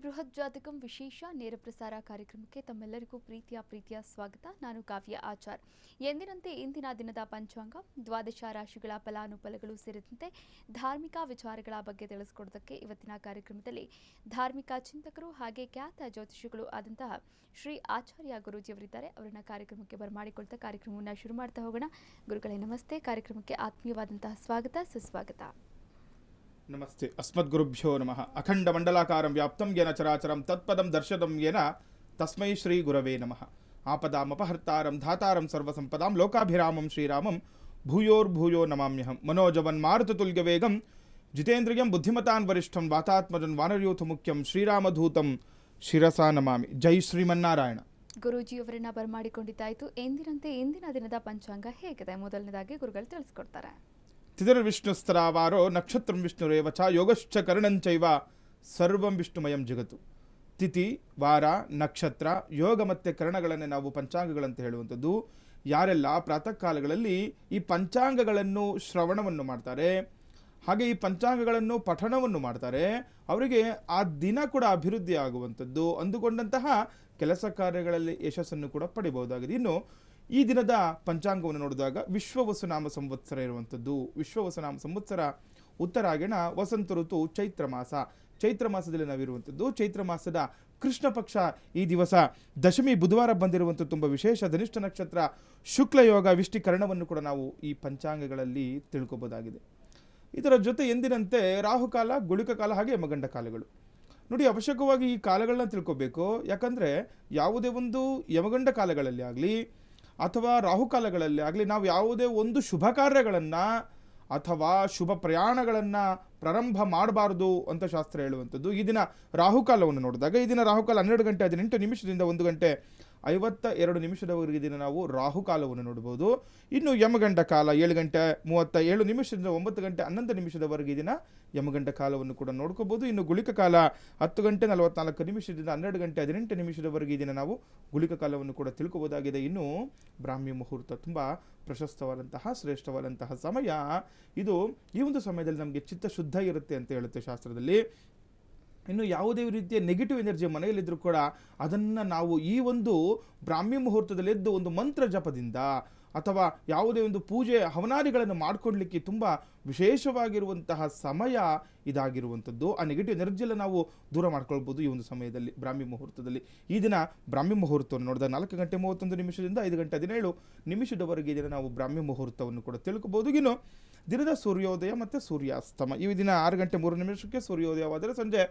ಬೃಹತ್ ಜಾತಕಂ ವಿಶೇಷ ನೇರ ಪ್ರಸಾರ ಕಾರ್ಯಕ್ರಮಕ್ಕೆ ತಮ್ಮೆಲ್ಲರಿಗೂ ಪ್ರೀತಿಯ ಸ್ವಾಗತ. ನಾನು ಕಾವ್ಯ ಆಚಾರ್. ಎಂದಿನಂತೆ ಇಂದಿನ ದಿನದ ಪಂಚಾಂಗ, ದ್ವಾದಶ ರಾಶಿಗಳ ಫಲಾನುಫಲಗಳು ಸೇರಿದಂತೆ ಧಾರ್ಮಿಕ ವಿಚಾರಗಳ ಬಗ್ಗೆ ತಿಳಿಸಿಕೊಡೋದಕ್ಕೆ ಇವತ್ತಿನ ಕಾರ್ಯಕ್ರಮದಲ್ಲಿ ಧಾರ್ಮಿಕ ಚಿಂತಕರು ಹಾಗೆ ಖ್ಯಾತ ಜ್ಯೋತಿಷಿಗಳು ಆದಂತಹ ಶ್ರೀ ಆಚಾರ್ಯ ಗುರೂಜಿಯವರಿದ್ದಾರೆ. ಅವರನ್ನ ಕಾರ್ಯಕ್ರಮಕ್ಕೆ ಬರಮಾಡಿಕೊಳ್ತಾ ಕಾರ್ಯಕ್ರಮವನ್ನು ಶುರು ಮಾಡ್ತಾ ಹೋಗೋಣ. ಗುರುಗಳೇ ನಮಸ್ತೆ. ಕಾರ್ಯಕ್ರಮಕ್ಕೆ ಆತ್ಮೀಯವಾದಂತಹ ಸ್ವಾಗತ, ಸುಸ್ವಾಗತ. ನಮಸ್ತೆ. ಅಸ್ಮದ್ಗುರುಭ್ಯೋ ನಮಃ. ಅಖಂಡ ಮಂಡಲಾಕಾರಂ ವ್ಯಾಪ್ತಂ ಯೇನ ಚರಾಚರಂ ತತ್ಪದಂ ದರ್ಶನಂ ಯೇನ ತಸ್ಮೈ ಶ್ರೀ ಗುರವೇ ನಮಃ. ಆಪದಾಮಪಹರ್ತಾರಂ ಧಾತಾರಂ ಸರ್ವಸಂಪದಾಂ ಲೋಕಾಭಿರಾಮಂ ಶ್ರೀರಾಮಂ ಭೂಯೋರ್ಭೂಯೋ ನಮಾಮ್ಯಹಂ. ಮನೋಜವನ್ ಮಾರುತತುಲ್ಯ ವೇಗಂ ಜಿತೇಂದ್ರಿಯಂ ಬುದ್ಧಿಮತಾನ್ ವರಿಷ್ಠಂ ವಾತಾತ್ಮಜನ್ ವಾನರ್ಯೂಥ ಮುಖ್ಯಂ ಶ್ರೀರಾಮಧೂತಂ ಶಿರಸಾ ನಮಾಮಿ. ಜೈ ಶ್ರೀಮನ್ನಾರಾಯಣ. ಗುರೂಜಿಯವರನ್ನ ಬರಮಾಡಿಕೊಂಡಿದ್ದಾಯಿತು. ಎಂದಿನಂತೆ ಇಂದಿನ ದಿನದ ಪಂಚಾಂಗ ಹೇಗಿದೆ? ಮೊದಲನೇದಾಗಿ ಗುರುಗಳು ತಿಳಿಸ್ಕೊಡ್ತಾರೆ. ತಿದರ್ ವಿಷ್ಣುಸ್ತರಾವಾರೋ ನಕ್ಷತ್ರಂ ವಿಷ್ಣುರೇವ ಚ ಯೋಗಶ್ಚ ಕರ್ಣಂಚೈವ ಸರ್ವಂ ವಿಷ್ಣುಮಯಂ ಜಗತ್ತು. ತಿಥಿ, ವಾರ, ನಕ್ಷತ್ರ, ಯೋಗ ಮತ್ತು ಕರ್ಣಗಳನ್ನೇ ನಾವು ಪಂಚಾಂಗಗಳಂತ ಹೇಳುವಂಥದ್ದು. ಯಾರೆಲ್ಲ ಪ್ರಾತಃ ಕಾಲಗಳಲ್ಲಿ ಈ ಪಂಚಾಂಗಗಳನ್ನು ಶ್ರವಣವನ್ನು ಮಾಡ್ತಾರೆ, ಹಾಗೆ ಈ ಪಂಚಾಂಗಗಳನ್ನು ಪಠಣವನ್ನು ಮಾಡ್ತಾರೆ, ಅವರಿಗೆ ಆ ದಿನ ಕೂಡ ಅಭಿವೃದ್ಧಿ ಆಗುವಂಥದ್ದು, ಅಂದುಕೊಂಡಂತಹ ಕೆಲಸ ಕಾರ್ಯಗಳಲ್ಲಿ ಯಶಸ್ಸನ್ನು ಕೂಡ ಪಡಿಬಹುದಾಗಿದೆ. ಇನ್ನು ಈ ದಿನದ ಪಂಚಾಂಗವನ್ನು ನೋಡಿದಾಗ ವಿಶ್ವವಸುನಾಮ ಸಂವತ್ಸರ ಇರುವಂಥದ್ದು. ವಿಶ್ವವಸುನಾಮ ಸಂವತ್ಸರ ಉತ್ತರಾಯಣ ವಸಂತ ಋತು ಚೈತ್ರ ಮಾಸ. ಚೈತ್ರ ಮಾಸದಲ್ಲಿ ನಾವಿರುವಂಥದ್ದು. ಚೈತ್ರ ಮಾಸದ ಕೃಷ್ಣ ಪಕ್ಷ ಈ ದಿವಸ ದಶಮಿ ಬುಧವಾರ ಬಂದಿರುವಂಥದ್ದು ತುಂಬ ವಿಶೇಷ. ಧನಿಷ್ಠ ನಕ್ಷತ್ರ, ಶುಕ್ಲ ಯೋಗ, ವಿಷ್ಟಿಕರಣವನ್ನು ಕೂಡ ನಾವು ಈ ಪಂಚಾಂಗಗಳಲ್ಲಿ ತಿಳ್ಕೊಬೋದಾಗಿದೆ. ಇದರ ಜೊತೆ ಎಂದಿನಂತೆ ರಾಹುಕಾಲ, ಗುಳಿಕ ಕಾಲ ಹಾಗೆ ಯಮಗಂಡ ಕಾಲಗಳು. ನೋಡಿ, ಅವಶ್ಯಕವಾಗಿ ಈ ಕಾಲಗಳನ್ನ ತಿಳ್ಕೊಬೇಕು. ಯಾಕಂದರೆ ಯಾವುದೇ ಒಂದು ಯಮಗಂಡ ಕಾಲಗಳಲ್ಲಿ ಆಗಲಿ ಅಥವಾ ರಾಹುಕಾಲಗಳಲ್ಲಿ ಆಗಲಿ ನಾವು ಯಾವುದೇ ಒಂದು ಶುಭ ಕಾರ್ಯಗಳನ್ನು ಅಥವಾ ಶುಭ ಪ್ರಯಾಣಗಳನ್ನು ಪ್ರಾರಂಭ ಮಾಡಬಾರ್ದು ಅಂತ ಶಾಸ್ತ್ರ ಹೇಳುವಂಥದ್ದು. ಈ ದಿನ ರಾಹುಕಾಲವನ್ನು ನೋಡಿದಾಗ ಈ ದಿನ ರಾಹುಕಾಲ 12 ಗಂಟೆ 18 ನಿಮಿಷದಿಂದ 1 ಗಂಟೆ 52 ನಿಮಿಷದವರೆಗೆ ದಿನ ನಾವು ರಾಹುಕಾಲವನ್ನು ನೋಡ್ಬೋದು. ಇನ್ನು ಯಮಗಂಡ ಕಾಲ 7 ಗಂಟೆ 37 ನಿಮಿಷದಿಂದ 9 ಗಂಟೆ 11 ನಿಮಿಷದವರೆಗೆ ದಿನ ಯಮಗಂಡ ಕಾಲವನ್ನು ಕೂಡ ನೋಡ್ಕೋಬೋದು. ಇನ್ನು ಗುಳಿಕ ಕಾಲ 10 ಗಂಟೆ 44 ನಿಮಿಷದಿಂದ 12 ಗಂಟೆ 18 ನಿಮಿಷದವರೆಗೆ ದಿನ ನಾವು ಗುಳಿಕ ಕಾಲವನ್ನು ಕೂಡ ತಿಳ್ಕೊಬೋದಾಗಿದೆ. ಇನ್ನು ಬ್ರಾಹ್ಮಿ ಮುಹೂರ್ತ ತುಂಬ ಪ್ರಶಸ್ತವಾದಂತಹ ಶ್ರೇಷ್ಠವಾದಂತಹ ಸಮಯ ಇದು. ಈ ಒಂದು ಸಮಯದಲ್ಲಿ ನಮಗೆ ಚಿತ್ತ ಶುದ್ಧ ಇರುತ್ತೆ ಅಂತ ಹೇಳುತ್ತೆ ಶಾಸ್ತ್ರದಲ್ಲಿ. ಇನ್ನು ಯಾವುದೇ ರೀತಿಯ ನೆಗೆಟಿವ್ ಎನರ್ಜಿ ಮನೆಯಲ್ಲಿದ್ದರೂ ಕೂಡ ಅದನ್ನು ನಾವು ಈ ಒಂದು ಬ್ರಾಹ್ಮಿ ಮುಹೂರ್ತದಲ್ಲಿ ಎದ್ದು ಒಂದು ಮಂತ್ರ ಜಪದಿಂದ ಅಥವಾ ಯಾವುದೇ ಒಂದು ಪೂಜೆ ಹವನಾದಿಗಳನ್ನು ಮಾಡಿಕೊಡ್ಲಿಕ್ಕೆ ತುಂಬ ವಿಶೇಷವಾಗಿರುವಂತಹ ಸಮಯ ಇದಾಗಿರುವಂಥದ್ದು. ಆ ನೆಗೆಟಿವ್ ಎನರ್ಜಿಯನ್ನು ನಾವು ದೂರ ಮಾಡ್ಕೊಳ್ಬೋದು ಈ ಒಂದು ಸಮಯದಲ್ಲಿ, ಬ್ರಾಹ್ಮಿ ಮುಹೂರ್ತದಲ್ಲಿ. ಈ ದಿನ ಬ್ರಾಹ್ಮಿ ಮುಹೂರ್ತವನ್ನು ನೋಡಿದಾಗ 4 ಗಂಟೆ 31 ನಿಮಿಷದಿಂದ 5 ಗಂಟೆ 17 ನಿಮಿಷದವರೆಗೆ ದಿನ ನಾವು ಬ್ರಾಹ್ಮಿ ಮುಹೂರ್ತವನ್ನು ಕೂಡ ತಿಳ್ಕೊಬೋದು. ಇನ್ನು ದಿನದ ಸೂರ್ಯೋದಯ ಮತ್ತು ಸೂರ್ಯಾಸ್ತಮ. ಈ ದಿನ 6 ಗಂಟೆ 3 ನಿಮಿಷಕ್ಕೆ ಸೂರ್ಯೋದಯವಾದರೆ ಸಂಜೆ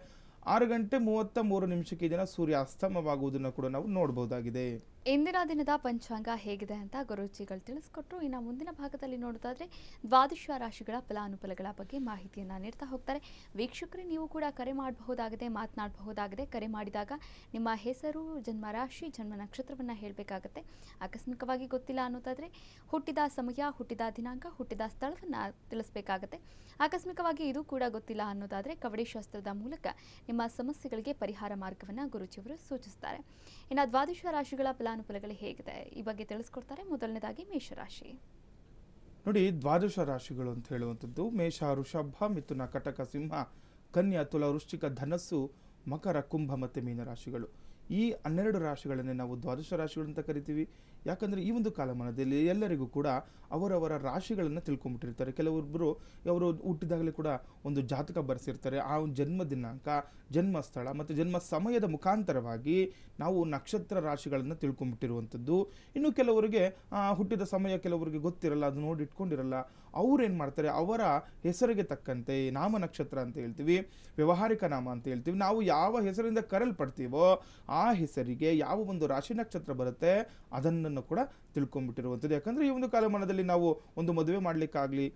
6 ಗಂಟೆ 33 ನಿಮಿಷಕ್ಕೆ ದಿನ ಸೂರ್ಯಾಸ್ತಮವಾಗುವುದನ್ನು ಕೂಡ ನಾವು ನೋಡಬಹುದಾಗಿದೆ. ಇಂದಿನ ದಿನದ ಪಂಚಾಂಗ ಹೇಗಿದೆ ಅಂತ ಗುರೂಜಿಗಳು ತಿಳಿಸ್ಕೊಟ್ರು. ಇನ್ನು ಮುಂದಿನ ಭಾಗದಲ್ಲಿ ನೋಡೋದಾದ್ರೆ ದ್ವಾದಶ ರಾಶಿಗಳ ಫಲಾನುಫಲಗಳ ಬಗ್ಗೆ ಮಾಹಿತಿಯನ್ನ ನೀಡ್ತಾ ಹೋಗ್ತಾರೆ. ವೀಕ್ಷಕರೇ, ನೀವು ಕೂಡ ಕರೆ ಮಾಡಬಹುದಾಗಿದೆ, ಮಾತನಾಡಬಹುದಾಗಿದೆ. ಕರೆ ಮಾಡಿದಾಗ ನಿಮ್ಮ ಹೆಸರು, ಜನ್ಮ ರಾಶಿ, ಜನ್ಮ ನಕ್ಷತ್ರವನ್ನ ಹೇಳಬೇಕಾಗತ್ತೆ. ಆಕಸ್ಮಿಕವಾಗಿ ಗೊತ್ತಿಲ್ಲ ಅನ್ನೋದಾದ್ರೆ ಹುಟ್ಟಿದ ಸಮಯ, ಹುಟ್ಟಿದ ದಿನಾಂಕ, ಹುಟ್ಟಿದ ಸ್ಥಳವನ್ನ ತಿಳಿಸಬೇಕಾಗತ್ತೆ. ಆಕಸ್ಮಿಕವಾಗಿ ಇದು ಕೂಡ ಗೊತ್ತಿಲ್ಲ ಅನ್ನೋದಾದ್ರೆ ಕವಡೆ ಶಾಸ್ತ್ರದ ಮೂಲಕ ನಿಮ್ಮ ಸಮಸ್ಯೆಗಳಿಗೆ ಪರಿಹಾರ ಮಾರ್ಗವನ್ನ ಗುರೂಜಿಯವರು ಸೂಚಿಸುತ್ತಾರೆ. ಇನ್ನು ದ್ವಾದಶ ರಾಶಿಗಳ ಫಲಾನುಫಲಗಳು ಹೇಗಿದೆ ಈ ಬಗ್ಗೆ ತಿಳಿಸ್ಕೊಡ್ತಾರೆ. ಮೊದಲನೇದಾಗಿ ಮೇಷರಾಶಿ. ನೋಡಿ, ದ್ವಾದಶ ರಾಶಿಗಳು ಅಂತ ಹೇಳುವಂಥದ್ದು ಮೇಷ, ವೃಷಭ, ಮಿಥುನ, ಕಟಕ, ಸಿಂಹ, ಕನ್ಯಾ, ತುಲ, ವೃಶ್ಚಿಕ, ಧನಸ್ಸು, ಮಕರ, ಕುಂಭ ಮತ್ತು ಮೀನ ರಾಶಿಗಳು. ಈ 12 ರಾಶಿಗಳನ್ನೇ ನಾವು ದ್ವಾದಶ ರಾಶಿಗಳು ಅಂತ ಕರಿತೀವಿ. ಯಾಕಂದರೆ ಈ ಒಂದು ಕಾಲಮಾನದಲ್ಲಿ ಎಲ್ಲರಿಗೂ ಕೂಡ ಅವರವರ ರಾಶಿಗಳನ್ನು ತಿಳ್ಕೊಂಬಿಟ್ಟಿರ್ತಾರೆ. ಕೆಲವೊಬ್ಬರು ಅವರು ಹುಟ್ಟಿದಾಗಲೇ ಕೂಡ ಒಂದು ಜಾತಕ ಬರೆಸಿರ್ತಾರೆ. ಆ ಒಂದು ಜನ್ಮ ದಿನಾಂಕ, ಜನ್ಮ ಸ್ಥಳ ಮತ್ತು ಜನ್ಮ ಸಮಯದ ಮುಖಾಂತರವಾಗಿ ನಾವು ನಕ್ಷತ್ರ ರಾಶಿಗಳನ್ನು ತಿಳ್ಕೊಂಬಿಟ್ಟಿರುವಂಥದ್ದು. ಇನ್ನು ಕೆಲವರಿಗೆ ಹುಟ್ಟಿದ ಸಮಯ ಕೆಲವರಿಗೆ ಗೊತ್ತಿರಲ್ಲ, ಅದು ನೋಡಿ ಇಟ್ಕೊಂಡಿರಲ್ಲ. ಅವ್ರೇನು ಮಾಡ್ತಾರೆ, ಅವರ ಹೆಸರಿಗೆ ತಕ್ಕಂತೆ ನಾಮ ನಕ್ಷತ್ರ ಅಂತ ಹೇಳ್ತೀವಿ, ವ್ಯಾವಹಾರಿಕ ನಾಮ ಅಂತ ಹೇಳ್ತೀವಿ. ನಾವು ಯಾವ ಹೆಸರಿಂದ ಕರೆಯಲ್ಪಡ್ತೀವೋ ಆ ಹೆಸರಿಗೆ ಯಾವ ಒಂದು ರಾಶಿ ನಕ್ಷತ್ರ ಬರುತ್ತೆ ಅದನ್ನು ಕೂಡ ತಿಳ್ಕೊಂಡ್ಬಿಟ್ಟಿರುವಂಥದ್ದು. ಯಾಕಂದರೆ ಈ ಒಂದು ಕಾಲಮಾನದಲ್ಲಿ ನಾವು ಒಂದು ಮದುವೆ ಮಾಡಲಿಕ್ಕಾಗಲಿ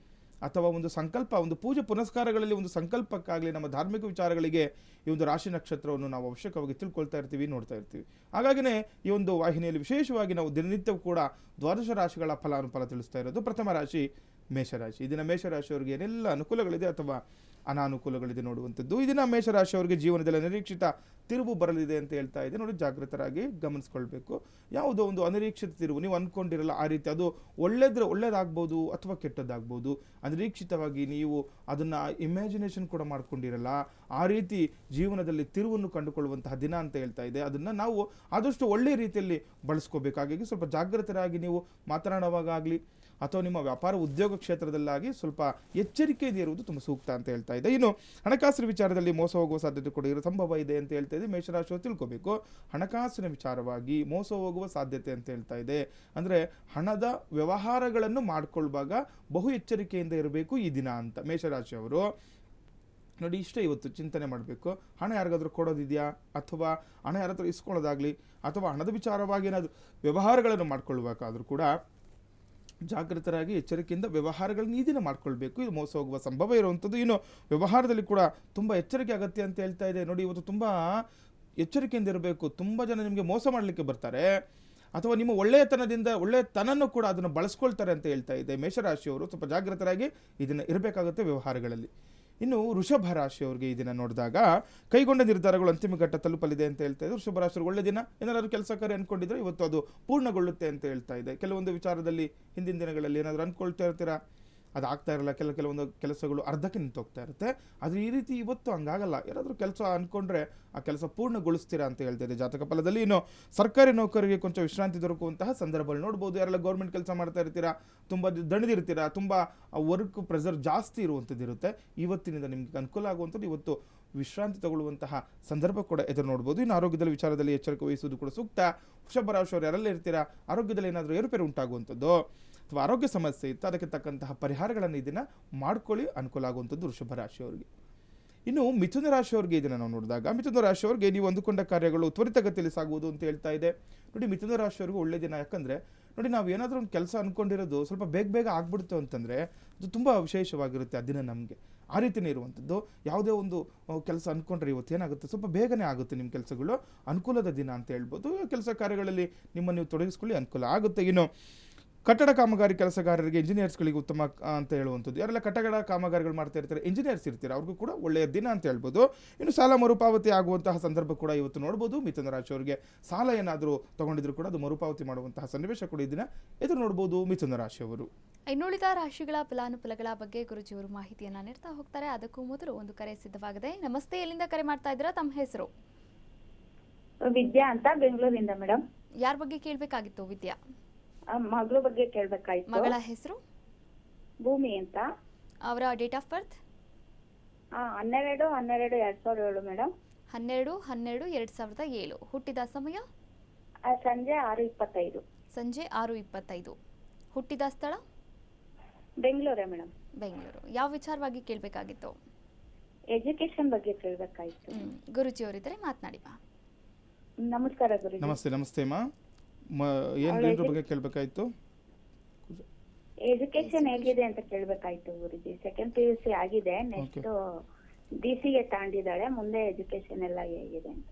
ಅಥವಾ ಒಂದು ಸಂಕಲ್ಪ, ಒಂದು ಪೂಜೆ ಪುನಸ್ಕಾರಗಳಲ್ಲಿ ಒಂದು ಸಂಕಲ್ಪಕ್ಕಾಗಲಿ, ನಮ್ಮ ಧಾರ್ಮಿಕ ವಿಚಾರಗಳಿಗೆ ಈ ಒಂದು ರಾಶಿ ನಕ್ಷತ್ರವನ್ನು ನಾವು ಅವಶ್ಯಕವಾಗಿ ತಿಳ್ಕೊಳ್ತಾ ಇರ್ತೀವಿ, ನೋಡ್ತಾ ಇರ್ತೀವಿ. ಹಾಗಾಗಿನೇ ಈ ಒಂದು ವಾಹಿನಿಯಲ್ಲಿ ವಿಶೇಷವಾಗಿ ನಾವು ದಿನನಿತ್ಯವೂ ಕೂಡ ದ್ವಾದಶ ರಾಶಿಗಳ ಫಲಾನುಫಲ ತಿಳಿಸ್ತಾ ಇರೋದು. ಪ್ರಥಮ ರಾಶಿ ಮೇಷರಾಶಿ. ಈ ದಿನ ಮೇಷರಾಶಿಯವರಿಗೆ ಏನೆಲ್ಲ ಅನುಕೂಲಗಳಿದೆ ಅಥವಾ ಅನಾನುಕೂಲಗಳಿದೆ ನೋಡುವಂಥದ್ದು. ಈ ದಿನ ಮೇಷರಾಶಿಯವರಿಗೆ ಜೀವನದಲ್ಲಿ ಅನಿರೀಕ್ಷಿತ ತಿರುವು ಬರಲಿದೆ ಅಂತ ಹೇಳ್ತಾ ಇದೆ ನೋಡಿ. ಜಾಗೃತರಾಗಿ ಗಮನಿಸ್ಕೊಳ್ಬೇಕು. ಯಾವುದೋ ಒಂದು ಅನಿರೀಕ್ಷಿತ ತಿರುವು ನೀವು ಅಂದ್ಕೊಂಡಿರಲ್ಲ ಆ ರೀತಿ, ಅದು ಒಳ್ಳೇದಾಗ್ಬೋದು ಅಥವಾ ಕೆಟ್ಟದ್ದಾಗ್ಬೋದು. ಅನಿರೀಕ್ಷಿತವಾಗಿ ನೀವು ಅದನ್ನು ಇಮ್ಯಾಜಿನೇಷನ್ ಕೂಡ ಮಾಡ್ಕೊಂಡಿರಲ್ಲ, ಆ ರೀತಿ ಜೀವನದಲ್ಲಿ ತಿರುವನ್ನು ಕಂಡುಕೊಳ್ಳುವಂತಹ ದಿನ ಅಂತ ಹೇಳ್ತಾ ಇದೆ. ಅದನ್ನು ನಾವು ಆದಷ್ಟು ಒಳ್ಳೆಯ ರೀತಿಯಲ್ಲಿ ಬಳಸ್ಕೋಬೇಕಾಗಿ ಸ್ವಲ್ಪ ಜಾಗೃತರಾಗಿ ನೀವು ಮಾತನಾಡುವಾಗಲಿ ಅಥವಾ ನಿಮ್ಮ ವ್ಯಾಪಾರ ಉದ್ಯೋಗ ಕ್ಷೇತ್ರದಲ್ಲಾಗಿ ಸ್ವಲ್ಪ ಎಚ್ಚರಿಕೆಯಿಂದ ಇರುವುದು ತುಂಬ ಸೂಕ್ತ ಅಂತ ಹೇಳ್ತಾ ಇದೆ. ಇನ್ನು ಹಣಕಾಸಿನ ವಿಚಾರದಲ್ಲಿ ಮೋಸ ಹೋಗುವ ಸಾಧ್ಯತೆ ಕೂಡ ಇರೋ ಸಂಭವ ಇದೆ ಅಂತ ಹೇಳ್ತಾ ಇದೆ. ಮೇಷರಾಶಿಯವರು ತಿಳ್ಕೋಬೇಕು, ಹಣಕಾಸಿನ ವಿಚಾರವಾಗಿ ಮೋಸ ಹೋಗುವ ಸಾಧ್ಯತೆ ಅಂತ ಹೇಳ್ತಾ ಇದೆ. ಅಂದರೆ ಹಣದ ವ್ಯವಹಾರಗಳನ್ನು ಮಾಡ್ಕೊಳ್ವಾಗ ಬಹು ಎಚ್ಚರಿಕೆಯಿಂದ ಇರಬೇಕು ಈ ದಿನ ಅಂತ ಮೇಷರಾಶಿಯವರು ನೋಡಿ. ಇಷ್ಟೇ ಇವತ್ತು ಚಿಂತನೆ ಮಾಡಬೇಕು. ಹಣ ಯಾರಿಗಾದ್ರೂ ಕೊಡೋದಿದೆಯಾ, ಅಥವಾ ಹಣ ಯಾರಾದ್ರೂ ಇಸ್ಕೊಳ್ಳೋದಾಗಲಿ, ಅಥವಾ ಹಣದ ವಿಚಾರವಾಗಿ ಏನಾದರೂ ವ್ಯವಹಾರಗಳನ್ನು ಮಾಡ್ಕೊಳ್ಬೇಕಾದ್ರೂ ಕೂಡ ಜಾಗೃತರಾಗಿ ಎಚ್ಚರಿಕೆಯಿಂದ ವ್ಯವಹಾರಗಳನ್ನ ಈ ದಿನ ಮಾಡ್ಕೊಳ್ಬೇಕು. ಇದು ಮೋಸ ಹೋಗುವ ಸಂಭವ ಇರುವಂಥದ್ದು. ಇನ್ನು ವ್ಯವಹಾರದಲ್ಲಿ ಕೂಡ ತುಂಬ ಎಚ್ಚರಿಕೆ ಅಗತ್ಯ ಅಂತ ಹೇಳ್ತಾ ಇದೆ ನೋಡಿ. ಇವತ್ತು ತುಂಬ ಎಚ್ಚರಿಕೆಯಿಂದ ಇರಬೇಕು. ತುಂಬ ಜನ ನಿಮಗೆ ಮೋಸ ಮಾಡಲಿಕ್ಕೆ ಬರ್ತಾರೆ, ಅಥವಾ ನಿಮ್ಮ ಒಳ್ಳೆಯತನನ್ನು ಕೂಡ ಅದನ್ನು ಬಳಸ್ಕೊಳ್ತಾರೆ ಅಂತ ಹೇಳ್ತಾ ಇದೆ. ಮೇಷರಾಶಿಯವರು ಸ್ವಲ್ಪ ಜಾಗೃತರಾಗಿ ಇದನ್ನು ಇರಬೇಕಾಗುತ್ತೆ ವ್ಯವಹಾರಗಳಲ್ಲಿ. ಇನ್ನು ವೃಷಭ ರಾಶಿಯವರಿಗೆ ಈ ದಿನ ನೋಡಿದಾಗ ಕೈಗೊಂಡ ನಿರ್ಧಾರಗಳು ಅಂತಿಮ ಘಟ್ಟ ತಲುಪಲಿದೆ ಅಂತ ಹೇಳ್ತಾ ಇದೆ. ವೃಷಭ ರಾಶಿಯವರು ಒಳ್ಳೆ ದಿನ. ಏನಾದರೂ ಕೆಲಸ ಕಾರ್ಯ ಅಂದ್ಕೊಂಡಿದ್ರೆ ಇವತ್ತು ಅದು ಪೂರ್ಣಗೊಳ್ಳುತ್ತೆ ಅಂತ ಹೇಳ್ತಾ ಇದೆ. ಕೆಲವೊಂದು ವಿಚಾರದಲ್ಲಿ ಹಿಂದಿನ ದಿನಗಳಲ್ಲಿ ಏನಾದರೂ ಅಂದ್ಕೊಳ್ತಾ ಇರ್ತೀರಾ, ಅದು ಆಗ್ತಾ ಇರಲ್ಲ. ಕೆಲವೊಂದು ಕೆಲಸಗಳು ಅರ್ಧಕ್ಕೆ ನಿಂತು ಹೋಗ್ತಾ ಇರುತ್ತೆ. ಆದರೆ ಈ ರೀತಿ ಇವತ್ತು ಹಂಗಾಗಲ್ಲ. ಯಾರಾದರೂ ಕೆಲಸ ಅಂದ್ಕೊಂಡ್ರೆ ಆ ಕೆಲಸ ಪೂರ್ಣಗೊಳಿಸ್ತೀರಾ ಅಂತ ಹೇಳ್ತಾ ಇದೆ ಜಾತಕ ಫಲದಲ್ಲಿ. ಇನ್ನು ಸರ್ಕಾರಿ ನೌಕರಿಗೆ ಕೊಂಚ ವಿಶ್ರಾಂತಿ ದೊರಕುವಂತಹ ಸಂದರ್ಭಗಳು ನೋಡ್ಬೋದು. ಯಾರೆಲ್ಲ ಗೌರ್ಮೆಂಟ್ ಕೆಲಸ ಮಾಡ್ತಾ ಇರ್ತೀರಾ, ತುಂಬ ದಣಿದಿರ್ತೀರಾ, ತುಂಬ ವರ್ಕ್ ಪ್ರೆಷರ್ ಜಾಸ್ತಿ ಇರುವಂಥದ್ದು ಇರುತ್ತೆ, ಇವತ್ತಿನಿಂದ ನಿಮ್ಗೆ ಅನುಕೂಲ ಆಗುವಂಥದ್ದು. ಇವತ್ತು ವಿಶ್ರಾಂತಿ ತಗೊಳ್ಳುವಂತಹ ಸಂದರ್ಭ ಕೂಡ ಎದುರು ನೋಡ್ಬೋದು. ಇನ್ನು ಆರೋಗ್ಯದಲ್ಲಿ ವಿಚಾರದಲ್ಲಿ ಎಚ್ಚರಿಕೆ ವಹಿಸುವುದು ಕೂಡ ಸೂಕ್ತ. ವೃಷಭ ರಾಶಿಯವರು ಯಾರೆಲ್ಲ ಇರ್ತೀರಾ, ಆರೋಗ್ಯದಲ್ಲಿ ಏನಾದರೂ ಏರುಪೇರು ಉಂಟಾಗುವಂಥದ್ದು ಅಥವಾ ಆರೋಗ್ಯ ಸಮಸ್ಯೆ ಇತ್ತು, ಅದಕ್ಕೆ ತಕ್ಕಂತಹ ಪರಿಹಾರಗಳನ್ನು ಈ ದಿನ ಮಾಡ್ಕೊಳ್ಳಿ, ಅನುಕೂಲ ಆಗುವಂಥದ್ದು ವೃಷಭ ರಾಶಿಯವರಿಗೆ. ಇನ್ನು ಮಿಥುನ ರಾಶಿಯವರಿಗೆ ಇದನ್ನು ನಾವು ನೋಡಿದಾಗ, ಮಿಥುನ ರಾಶಿಯವರಿಗೆ ನೀವು ಅಂದುಕೊಂಡ ಕಾರ್ಯಗಳು ತ್ವರಿತಗತಿಯಲ್ಲಿ ಸಾಗುವುದು ಅಂತ ಹೇಳ್ತಾ ಇದೆ ನೋಡಿ. ಮಿಥುನ ರಾಶಿಯವರಿಗೂ ಒಳ್ಳೆ ದಿನ. ಯಾಕಂದರೆ ನೋಡಿ, ನಾವು ಏನಾದರೂ ಒಂದು ಕೆಲಸ ಅಂದ್ಕೊಂಡಿರೋದು ಸ್ವಲ್ಪ ಬೇಗ ಆಗ್ಬಿಡ್ತು ಅಂತಂದರೆ ಅದು ತುಂಬ ವಿಶೇಷವಾಗಿರುತ್ತೆ ಆ ದಿನ ನಮಗೆ. ಆ ರೀತಿಯೇ ಇರುವಂಥದ್ದು. ಯಾವುದೇ ಒಂದು ಕೆಲಸ ಅಂದ್ಕೊಂಡ್ರೆ ಇವತ್ತು ಏನಾಗುತ್ತೆ, ಸ್ವಲ್ಪ ಬೇಗನೆ ಆಗುತ್ತೆ ನಿಮ್ಮ ಕೆಲಸಗಳು. ಅನುಕೂಲದ ದಿನ ಅಂತ ಹೇಳ್ಬೋದು. ಕೆಲಸ ಕಾರ್ಯಗಳಲ್ಲಿ ನಿಮ್ಮನ್ನು ನೀವು ತೊಡಗಿಸ್ಕೊಳ್ಳಿ, ಅನುಕೂಲ ಆಗುತ್ತೆ. ಇನ್ನು ಕಟ್ಟಡ ಕಾಮಗಾರಿ ಕೆಲಸಗಾರರಿಗೆ, ಇಂಜಿನಿಯರ್ಸ್ಗಳಿಗೆ ಉತ್ತಮ ಅಂತ ಹೇಳುವಂಥದ್ದು. ಯಾರೆಲ್ಲ ಕಟ್ಟಡ ಕಾಮಗಾರಿಗಳು ಮಾಡ್ತಾ ಇರ್ತಾರೆ, ಇಂಜಿನಿಯರ್ಸ್ ಇರ್ತಾರೆ, ಅವ್ರಿಗೂ ಕೂಡ ಒಳ್ಳೆಯ ದಿನ ಅಂತ ಹೇಳ್ಬೋದು. ಇನ್ನು ಸಾಲ ಮರುಪಾವತಿ ಆಗುವಂತಹ ಸಂದರ್ಭ ಕೂಡ ಇವತ್ತು ನೋಡ್ಬೋದು. ಮಿಥುನ ರಾಶಿಯವರಿಗೆ ಸಾಲ ಏನಾದರೂ ತಗೊಂಡಿದ್ರು ಕೂಡ ಅದು ಮರುಪಾವತಿ ಮಾಡುವಂತಹ ಸನ್ನಿವೇಶ ಕೂಡ ಈ ದಿನ ಎದುರು ನೋಡ್ಬೋದು ಮಿಥುನ ರಾಶಿಯವರು. ಇನ್ನುಳಿದ ರಾಶಿಗಳ ಫಲಾನುಫಲಗಳ ಬಗ್ಗೆ ಗುರುಜಿಯವರು ಮಾಹಿತಿಯನ್ನ ನೀಡ್ತಾ ಹೋಗ್ತಾರೆ. ಅದಕ್ಕೂ ಮೊದಲು ಒಂದು ಕರೆ ಸಿದ್ಧವಾಗಿದೆ. ನಮಸ್ತೆ, ಎಲ್ಲಿಂದ ಕರೆ ಮಾಡ್ತಾ ಇದ್ದೀರಾ? ತಮ್ಮ ಹೆಸರು? ವಿದ್ಯಾ ಅಂತ, ಬೆಂಗಳೂರಿಂದ ಮೇಡಮ್. ಯಾರ ಬಗ್ಗೆ ಕೇಳಬೇಕಾಗಿತ್ತು ವಿದ್ಯಾ? ಮಗಳ ಬಗ್ಗೆ ಕೇಳಬೇಕಾಯ್ತು. ಮಗಳ ಹೆಸರು? ಭೂಮಿ ಅಂತ. ಅವರ ಡೇಟ್ ಆಫ್ ಬರ್ತ್? 12/12/2007 ಮೇಡಮ್. 12/12/2007. ಹುಟ್ಟಿದ ಸಮಯ? ಸಂಜೆ 6:25. ಸಂಜೆ 6:25. ಹುಟ್ಟಿದ ಸ್ಥಳ? ಬೆಂಗಳೂರೇ ಮೇಡಮ್. ಬೆಂಗಳೂರು. ಯಾವ ವಿಚಾರವಾಗಿ ಕೇಳಬೇಕಾಗಿತ್ತು? ಎಜುಕೇಶನ್ ಬಗ್ಗೆ ಕೇಳಬೇಕಾಯ್ತು. ಗುರುಜಿಯವರಿದ್ದಾರೆ, ಮಾತನಾಡಿ ಮಾ. ನಮಸ್ಕಾರ ಗುರುಜಿ. ನಮಸ್ತೆ ಅಮ್ಮ. ಏನು ಬಗ್ಗೆ ಕೇಳಬೇಕಾಯ್ತು? ಎಜುಕೇಶನ್ ಹೇಗಿದೆ ಅಂತ ಕೇಳಬೇಕಾಯ್ತು ಗುರುಜಿ. ಸೆಕೆಂಡ್ PUC ಆಗಿದೆ, ನೆಕ್ಸ್ಟ್ DCA ತಾಂಡಿದ್ದಾಳೆ, ಮುಂದೆ ಎಜುಕೇಶನ್ ಎಲ್ಲ ಹೇಗಿದೆ ಅಂತ.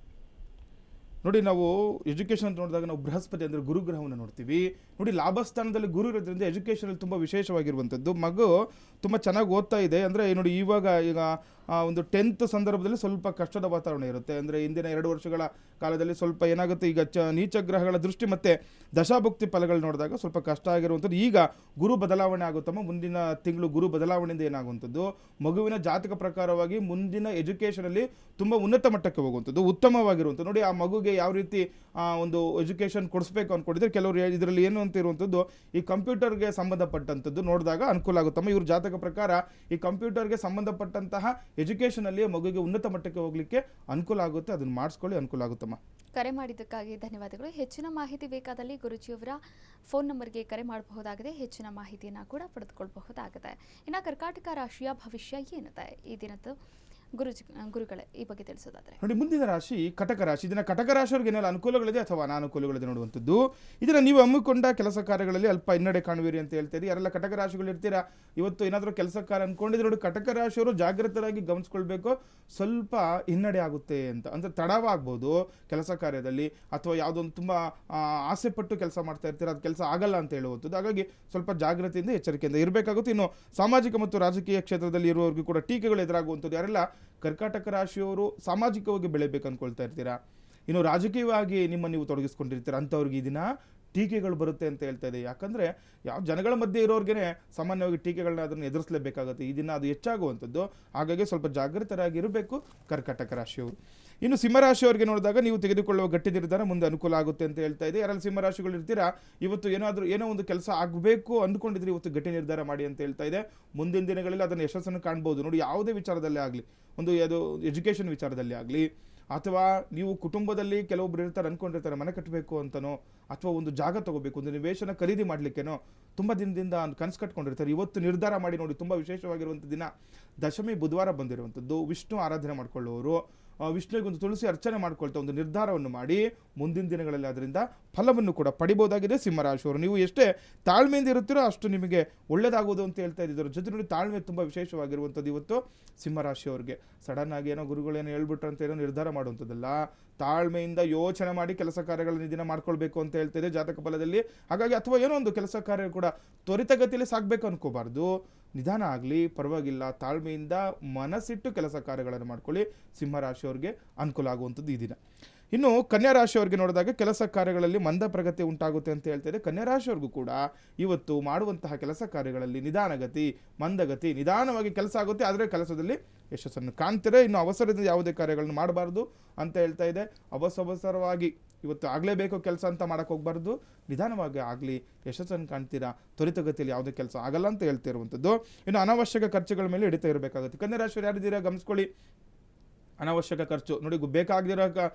ನೋಡಿ, ನಾವು ಎಜುಕೇಷನ್ ಅಂತ ನೋಡಿದಾಗ ನಾವು ಬೃಹಸ್ಪತಿ ಅಂದರೆ ಗುರುಗ್ರಹವನ್ನು ನೋಡ್ತೀವಿ ನೋಡಿ. ಲಾಭಸ್ಥಾನದಲ್ಲಿ ಗುರು ಇರೋದ್ರಿಂದ ಎಜುಕೇಷನಲ್ಲಿ ತುಂಬ ವಿಶೇಷವಾಗಿರುವಂಥದ್ದು. ಮಗು ತುಂಬ ಚೆನ್ನಾಗಿ ಓದ್ತಾ ಇದೆ ಅಂದರೆ ನೋಡಿ, ಈಗ ಒಂದು 10th ಸಂದರ್ಭದಲ್ಲಿ ಸ್ವಲ್ಪ ಕಷ್ಟದ ವಾತಾವರಣ ಇರುತ್ತೆ. ಅಂದರೆ ಇಂದಿನ 2 ವರ್ಷಗಳ ಕಾಲದಲ್ಲಿ ಸ್ವಲ್ಪ ಏನಾಗುತ್ತೆ, ಈಗ ನೀಚ ಗ್ರಹಗಳ ದೃಷ್ಟಿ ಮತ್ತು ದಶಾಭುಕ್ತಿ ಫಲಗಳು ನೋಡಿದಾಗ ಸ್ವಲ್ಪ ಕಷ್ಟ ಆಗಿರುವಂಥದ್ದು. ಈಗ ಗುರು ಬದಲಾವಣೆ ಆಗುತ್ತಮ್ಮ. ಮುಂದಿನ ತಿಂಗಳು ಗುರು ಬದಲಾವಣೆಯಿಂದ ಏನಾಗುವಂಥದ್ದು, ಮಗುವಿನ ಜಾತಕ ಪ್ರಕಾರವಾಗಿ ಮುಂದಿನ ಎಜುಕೇಷನಲ್ಲಿ ತುಂಬ ಉನ್ನತ ಮಟ್ಟಕ್ಕೆ ಹೋಗುವಂಥದ್ದು, ಉತ್ತಮವಾಗಿರುವಂಥದ್ದು. ನೋಡಿ, ಆ ಮಗುಗೆ ಯಾವ ರೀತಿ ಒಂದು ಎಜುಕೇಷನ್ ಕೊಡಿಸ್ಬೇಕು ಅಂದ್ಕೊಂಡಿದ್ರೆ ಕೆಲವರು ಇದರಲ್ಲಿ ಏನು ಅಂತ ಇರುವಂಥದ್ದು, ಈ ಕಂಪ್ಯೂಟರ್ಗೆ ಸಂಬಂಧಪಟ್ಟಂಥದ್ದು ನೋಡಿದಾಗ ಅನುಕೂಲ ಆಗುತ್ತಮ್ಮ. ಇವ್ರ ಜಾತಕ ಪ್ರಕಾರ ಈ ಕಂಪ್ಯೂಟರ್ಗೆ ಸಂಬಂಧಪಟ್ಟಂತಹ ಎಜುಕೇಷನಲ್ಲಿ ಮಗುವಿಗೆ ಉನ್ನತ ಮಟ್ಟಕ್ಕೆ ಹೋಗಲಿಕ್ಕೆ ಅನುಕೂಲ ಆಗುತ್ತೆ. ಅದನ್ನು ಮಾಡಿಸ್ಕೊಳ್ಳಿ, ಅನುಕೂಲ ಆಗುತ್ತಮ್ಮ. ಕರೆ ಮಾಡಿದ್ದಕ್ಕಾಗಿ ಧನ್ಯವಾದಗಳು. ಹೆಚ್ಚಿನ ಮಾಹಿತಿ ಬೇಕಾದಲ್ಲಿ ಗುರುಜಿಯವರ ಫೋನ್ ನಂಬರ್ಗೆ ಕರೆ ಮಾಡಬಹುದಾಗಿದೆ. ಹೆಚ್ಚಿನ ಮಾಹಿತಿಯನ್ನು ಕೂಡ ಪಡೆದುಕೊಳ್ಳಬಹುದಾಗಿದೆ. ಇನ್ನು ಕರ್ಕಾಟಕ ರಾಶಿಯ ಭವಿಷ್ಯ ಏನಿದೆ ಈ ದಿನದ್ದು ಗುರುಗಳೇ ಈ ಬಗ್ಗೆ ತಿಳಿಸೋದಾದ್ರೆ. ನೋಡಿ, ಮುಂದಿನ ರಾಶಿ ಕಟಕ ರಾಶಿ. ಇದನ್ನ ಕಟಕ ರಾಶಿಯವ್ರಿಗೆ ಏನೆಲ್ಲ ಅನುಕೂಲಗಳಿದೆ ಅಥವಾ ಅನಾನುಕೂಲಗಳಿದೆ ನೋಡುವಂಥದ್ದು. ಇದನ್ನ ನೀವು ಹಮ್ಮಿಕೊಂಡ ಕೆಲಸ ಕಾರ್ಯಗಳಲ್ಲಿ ಅಲ್ಪ ಹಿನ್ನಡೆ ಕಾಣುವಿರಿ ಅಂತ ಹೇಳ್ತೀರಿ. ಯಾರೆಲ್ಲ ಕಟಕ ರಾಶಿಗಳು ಇರ್ತೀರಾ, ಇವತ್ತು ಏನಾದರೂ ಕೆಲಸ ಕಾರ್ಯ ಅನ್ಕೊಂಡಿದ್ರೆ ನೋಡಿ, ಕಟಕ ರಾಶಿಯವರು ಜಾಗೃತರಾಗಿ ಗಮನಿಸ್ಕೊಳ್ಬೇಕು. ಸ್ವಲ್ಪ ಹಿನ್ನಡೆ ಆಗುತ್ತೆ ಅಂತ, ಅಂದ್ರೆ ತಡವಾಗ್ಬೋದು ಕೆಲಸ ಕಾರ್ಯದಲ್ಲಿ, ಅಥವಾ ಯಾವುದೊಂದು ತುಂಬಾ ಆಸೆ ಪಟ್ಟು ಕೆಲಸ ಮಾಡ್ತಾ ಇರ್ತೀರ, ಅದು ಕೆಲಸ ಆಗಲ್ಲ ಅಂತ ಹೇಳುವಂಥದ್ದು. ಹಾಗಾಗಿ ಸ್ವಲ್ಪ ಜಾಗೃತಿಯಿಂದ ಎಚ್ಚರಿಕೆಯಿಂದ ಇರಬೇಕಾಗುತ್ತೆ. ಇನ್ನು ಸಾಮಾಜಿಕ ಮತ್ತು ರಾಜಕೀಯ ಕ್ಷೇತ್ರದಲ್ಲಿ ಇರುವವರಿಗೂ ಕೂಡ ಟೀಕೆಗಳು ಎದುರಾಗುವಂಥದ್ದು. ಯಾರೆಲ್ಲ ಕರ್ಕಾಟಕ ರಾಶಿಯವರು ಸಾಮಾಜಿಕವಾಗಿ ಬೆಳೆಯಬೇಕು ಅನ್ಕೊಳ್ತಾ ಇರ್ತೀರಾ, ಇನ್ನು ರಾಜಕೀಯವಾಗಿ ನೀವು ತೊಡಗಿಸ್ಕೊಂಡಿರ್ತೀರ, ಅಂಥವ್ರಿಗೆ ಈ ದಿನ ಟೀಕೆಗಳು ಬರುತ್ತೆ ಅಂತ ಹೇಳ್ತಾ ಇದೆ. ಯಾಕಂದರೆ ಯಾವ ಜನಗಳ ಮಧ್ಯೆ ಇರೋರ್ಗೆ ಸಾಮಾನ್ಯವಾಗಿ ಟೀಕೆಗಳನ್ನ ಅದನ್ನು ಎದುರಿಸಲೇಬೇಕಾಗುತ್ತೆ. ಈ ದಿನ ಅದು ಹೆಚ್ಚಾಗುವಂಥದ್ದು. ಹಾಗಾಗಿ ಸ್ವಲ್ಪ ಜಾಗೃತರಾಗಿರಬೇಕು ಕರ್ಕಾಟಕ ರಾಶಿಯವರು. ಇನ್ನು ಸಿಂಹರಾಶಿಯವರಿಗೆ ನೋಡಿದಾಗ ನೀವು ತೆಗೆದುಕೊಳ್ಳುವ ಗಟ್ಟಿ ನಿರ್ಧಾರ ಮುಂದೆ ಅನುಕೂಲ ಆಗುತ್ತೆ ಅಂತ ಹೇಳ್ತಾ ಇದೆ. ಯಾರಲ್ಲಿ ಸಿಂಹರಾಶಿಗಳು ಇರ್ತೀರಾ, ಇವತ್ತು ಏನೋ ಒಂದು ಕೆಲಸ ಆಗಬೇಕು ಅಂದ್ಕೊಂಡಿದ್ರೆ ಇವತ್ತು ಗಟ್ಟಿ ನಿರ್ಧಾರ ಮಾಡಿ ಅಂತ ಹೇಳ್ತಾ ಇದೆ. ಮುಂದಿನ ದಿನಗಳಲ್ಲಿ ಅದನ್ನು ಯಶಸ್ಸನ್ನು ಕಾಣ್ಬೋದು. ನೋಡಿ, ಯಾವುದೇ ವಿಚಾರದಲ್ಲೇ ಆಗಲಿ, ಒಂದು ಎಜುಕೇಷನ್ ವಿಚಾರದಲ್ಲಿ ಆಗಲಿ, ಅಥವಾ ನೀವು ಕುಟುಂಬದಲ್ಲಿ ಕೆಲವೊಬ್ರು ಇರ್ತಾರೆ, ಅಂದ್ಕೊಂಡಿರ್ತಾರೆ ಮನೆ ಕಟ್ಟಬೇಕು ಅಂತನೋ, ಅಥವಾ ಒಂದು ಜಾಗ ತಗೋಬೇಕು, ಒಂದು ನಿವೇಶನ ಖರೀದಿ ಮಾಡಲಿಕ್ಕೇನೋ ತುಂಬ ದಿನದಿಂದ ಕನಸು ಕಟ್ಕೊಂಡಿರ್ತಾರೆ. ಇವತ್ತು ನಿರ್ಧಾರ ಮಾಡಿ ನೋಡಿ. ತುಂಬ ವಿಶೇಷವಾಗಿರುವಂಥ ದಿನ, ದಶಮಿ ಬುಧವಾರ ಬಂದಿರುವಂಥದ್ದು. ವಿಷ್ಣು ಆರಾಧನೆ ಮಾಡ್ಕೊಳ್ಳುವವರು, ವಿಷ್ಣುವಿಗೆ ಒಂದು ತುಳಸಿ ಅರ್ಚನೆ ಮಾಡ್ಕೊಳ್ತಾ ಒಂದು ನಿರ್ಧಾರವನ್ನು ಮಾಡಿ ಮುಂದಿನ ದಿನಗಳಲ್ಲಿ ಅದರಿಂದ ಫಲವನ್ನು ಕೂಡ ಪಡಿಬೋದಾಗಿದೆ ಸಿಂಹರಾಶಿಯವರು. ನೀವು ಎಷ್ಟೇ ತಾಳ್ಮೆಯಿಂದ ಇರುತ್ತೀರೋ ಅಷ್ಟು ನಿಮಗೆ ಒಳ್ಳೆಯದಾಗುವುದು ಅಂತ ಹೇಳ್ತಾ ಇದ್ದರು. ಜೊತೆ ನೋಡಿ, ತಾಳ್ಮೆ ತುಂಬ ವಿಶೇಷವಾಗಿರುವಂಥದ್ದು ಇವತ್ತು ಸಿಂಹರಾಶಿಯವರಿಗೆ. ಸಡನ್ ಆಗಿ ಏನೋ ಗುರುಗಳೇನೋ ಹೇಳ್ಬಿಟ್ರು ಅಂತ ಏನೋ ನಿರ್ಧಾರ ಮಾಡುವಂಥದ್ದಲ್ಲ. ತಾಳ್ಮೆಯಿಂದ ಯೋಚನೆ ಮಾಡಿ ಕೆಲಸ ಕಾರ್ಯಗಳನ್ನು ದಿನ ಮಾಡ್ಕೊಳ್ಬೇಕು ಅಂತ ಹೇಳ್ತಾ ಇದೆ ಜಾತಕ ಫಲದಲ್ಲಿ. ಹಾಗಾಗಿ ಅಥವಾ ಏನೋ ಒಂದು ಕೆಲಸ ಕಾರ್ಯ ಕೂಡ ತ್ವರಿತಗತಿಯಲ್ಲಿ ಸಾಗಬೇಕು ಅನ್ಕೋಬಾರ್ದು. ನಿಧಾನ ಆಗಲಿ, ಪರವಾಗಿಲ್ಲ, ತಾಳ್ಮೆಯಿಂದ ಮನಸ್ಸಿಟ್ಟು ಕೆಲಸ ಕಾರ್ಯಗಳನ್ನು ಮಾಡ್ಕೊಳ್ಳಿ. ಸಿಂಹರಾಶಿಯವ್ರಿಗೆ ಅನುಕೂಲ ಆಗುವಂಥದ್ದು ಈ ದಿನ. ಇನ್ನು ಕನ್ಯಾ ರಾಶಿಯವರಿಗೆ ನೋಡಿದಾಗ ಕೆಲಸ ಕಾರ್ಯಗಳಲ್ಲಿ ಮಂದ ಪ್ರಗತಿ ಉಂಟಾಗುತ್ತೆ ಅಂತ ಹೇಳ್ತಾರೆ. ಕನ್ಯಾ ರಾಶಿಯವ್ರಿಗೂ ಕೂಡ ಇವತ್ತು ಮಾಡುವಂತಹ ಕೆಲಸ ಕಾರ್ಯಗಳಲ್ಲಿ ಮಂದಗತಿ, ನಿಧಾನವಾಗಿ ಕೆಲಸ ಆಗುತ್ತೆ, ಆದರೆ ಕೆಲಸದಲ್ಲಿ ಯಶಸ್ಸನ್ನು ಕಾಣ್ತೀರಾ. ಇನ್ನು ಅವಸರದಿಂದ ಯಾವುದೇ ಕಾರ್ಯಗಳನ್ನು ಮಾಡಬಾರ್ದು ಅಂತ ಹೇಳ್ತಾ ಇದೆ. ಅವಸರವಾಗಿ ಇವತ್ತು ಆಗಲೇಬೇಕು ಕೆಲಸ ಅಂತ ಮಾಡಕ್ಕೆ ಹೋಗ್ಬಾರ್ದು, ನಿಧಾನವಾಗಿ ಆಗಲಿ, ಯಶಸ್ಸನ್ನು ಕಾಣ್ತೀರಾ. ತ್ವರಿತಗತಿಯಲ್ಲಿ ಯಾವುದೇ ಕೆಲಸ ಆಗಲ್ಲ ಅಂತ ಹೇಳ್ತಾ ಇರುವಂಥದ್ದು. ಇನ್ನು ಅನಾವಶ್ಯಕ ಖರ್ಚುಗಳ ಮೇಲೆ ಹಿಡಿತಾ ಇರಬೇಕಾಗುತ್ತೆ. ಕನ್ಯಾ ರಾಶಿಯವರು ಯಾರಿದ್ದೀರಾ ಗಮನಿಸ್ಕೊಳ್ಳಿ. ಅನಾವಶ್ಯಕ ಖರ್ಚು ನೋಡಿ, ಬೇಕಾಗದಿರೋ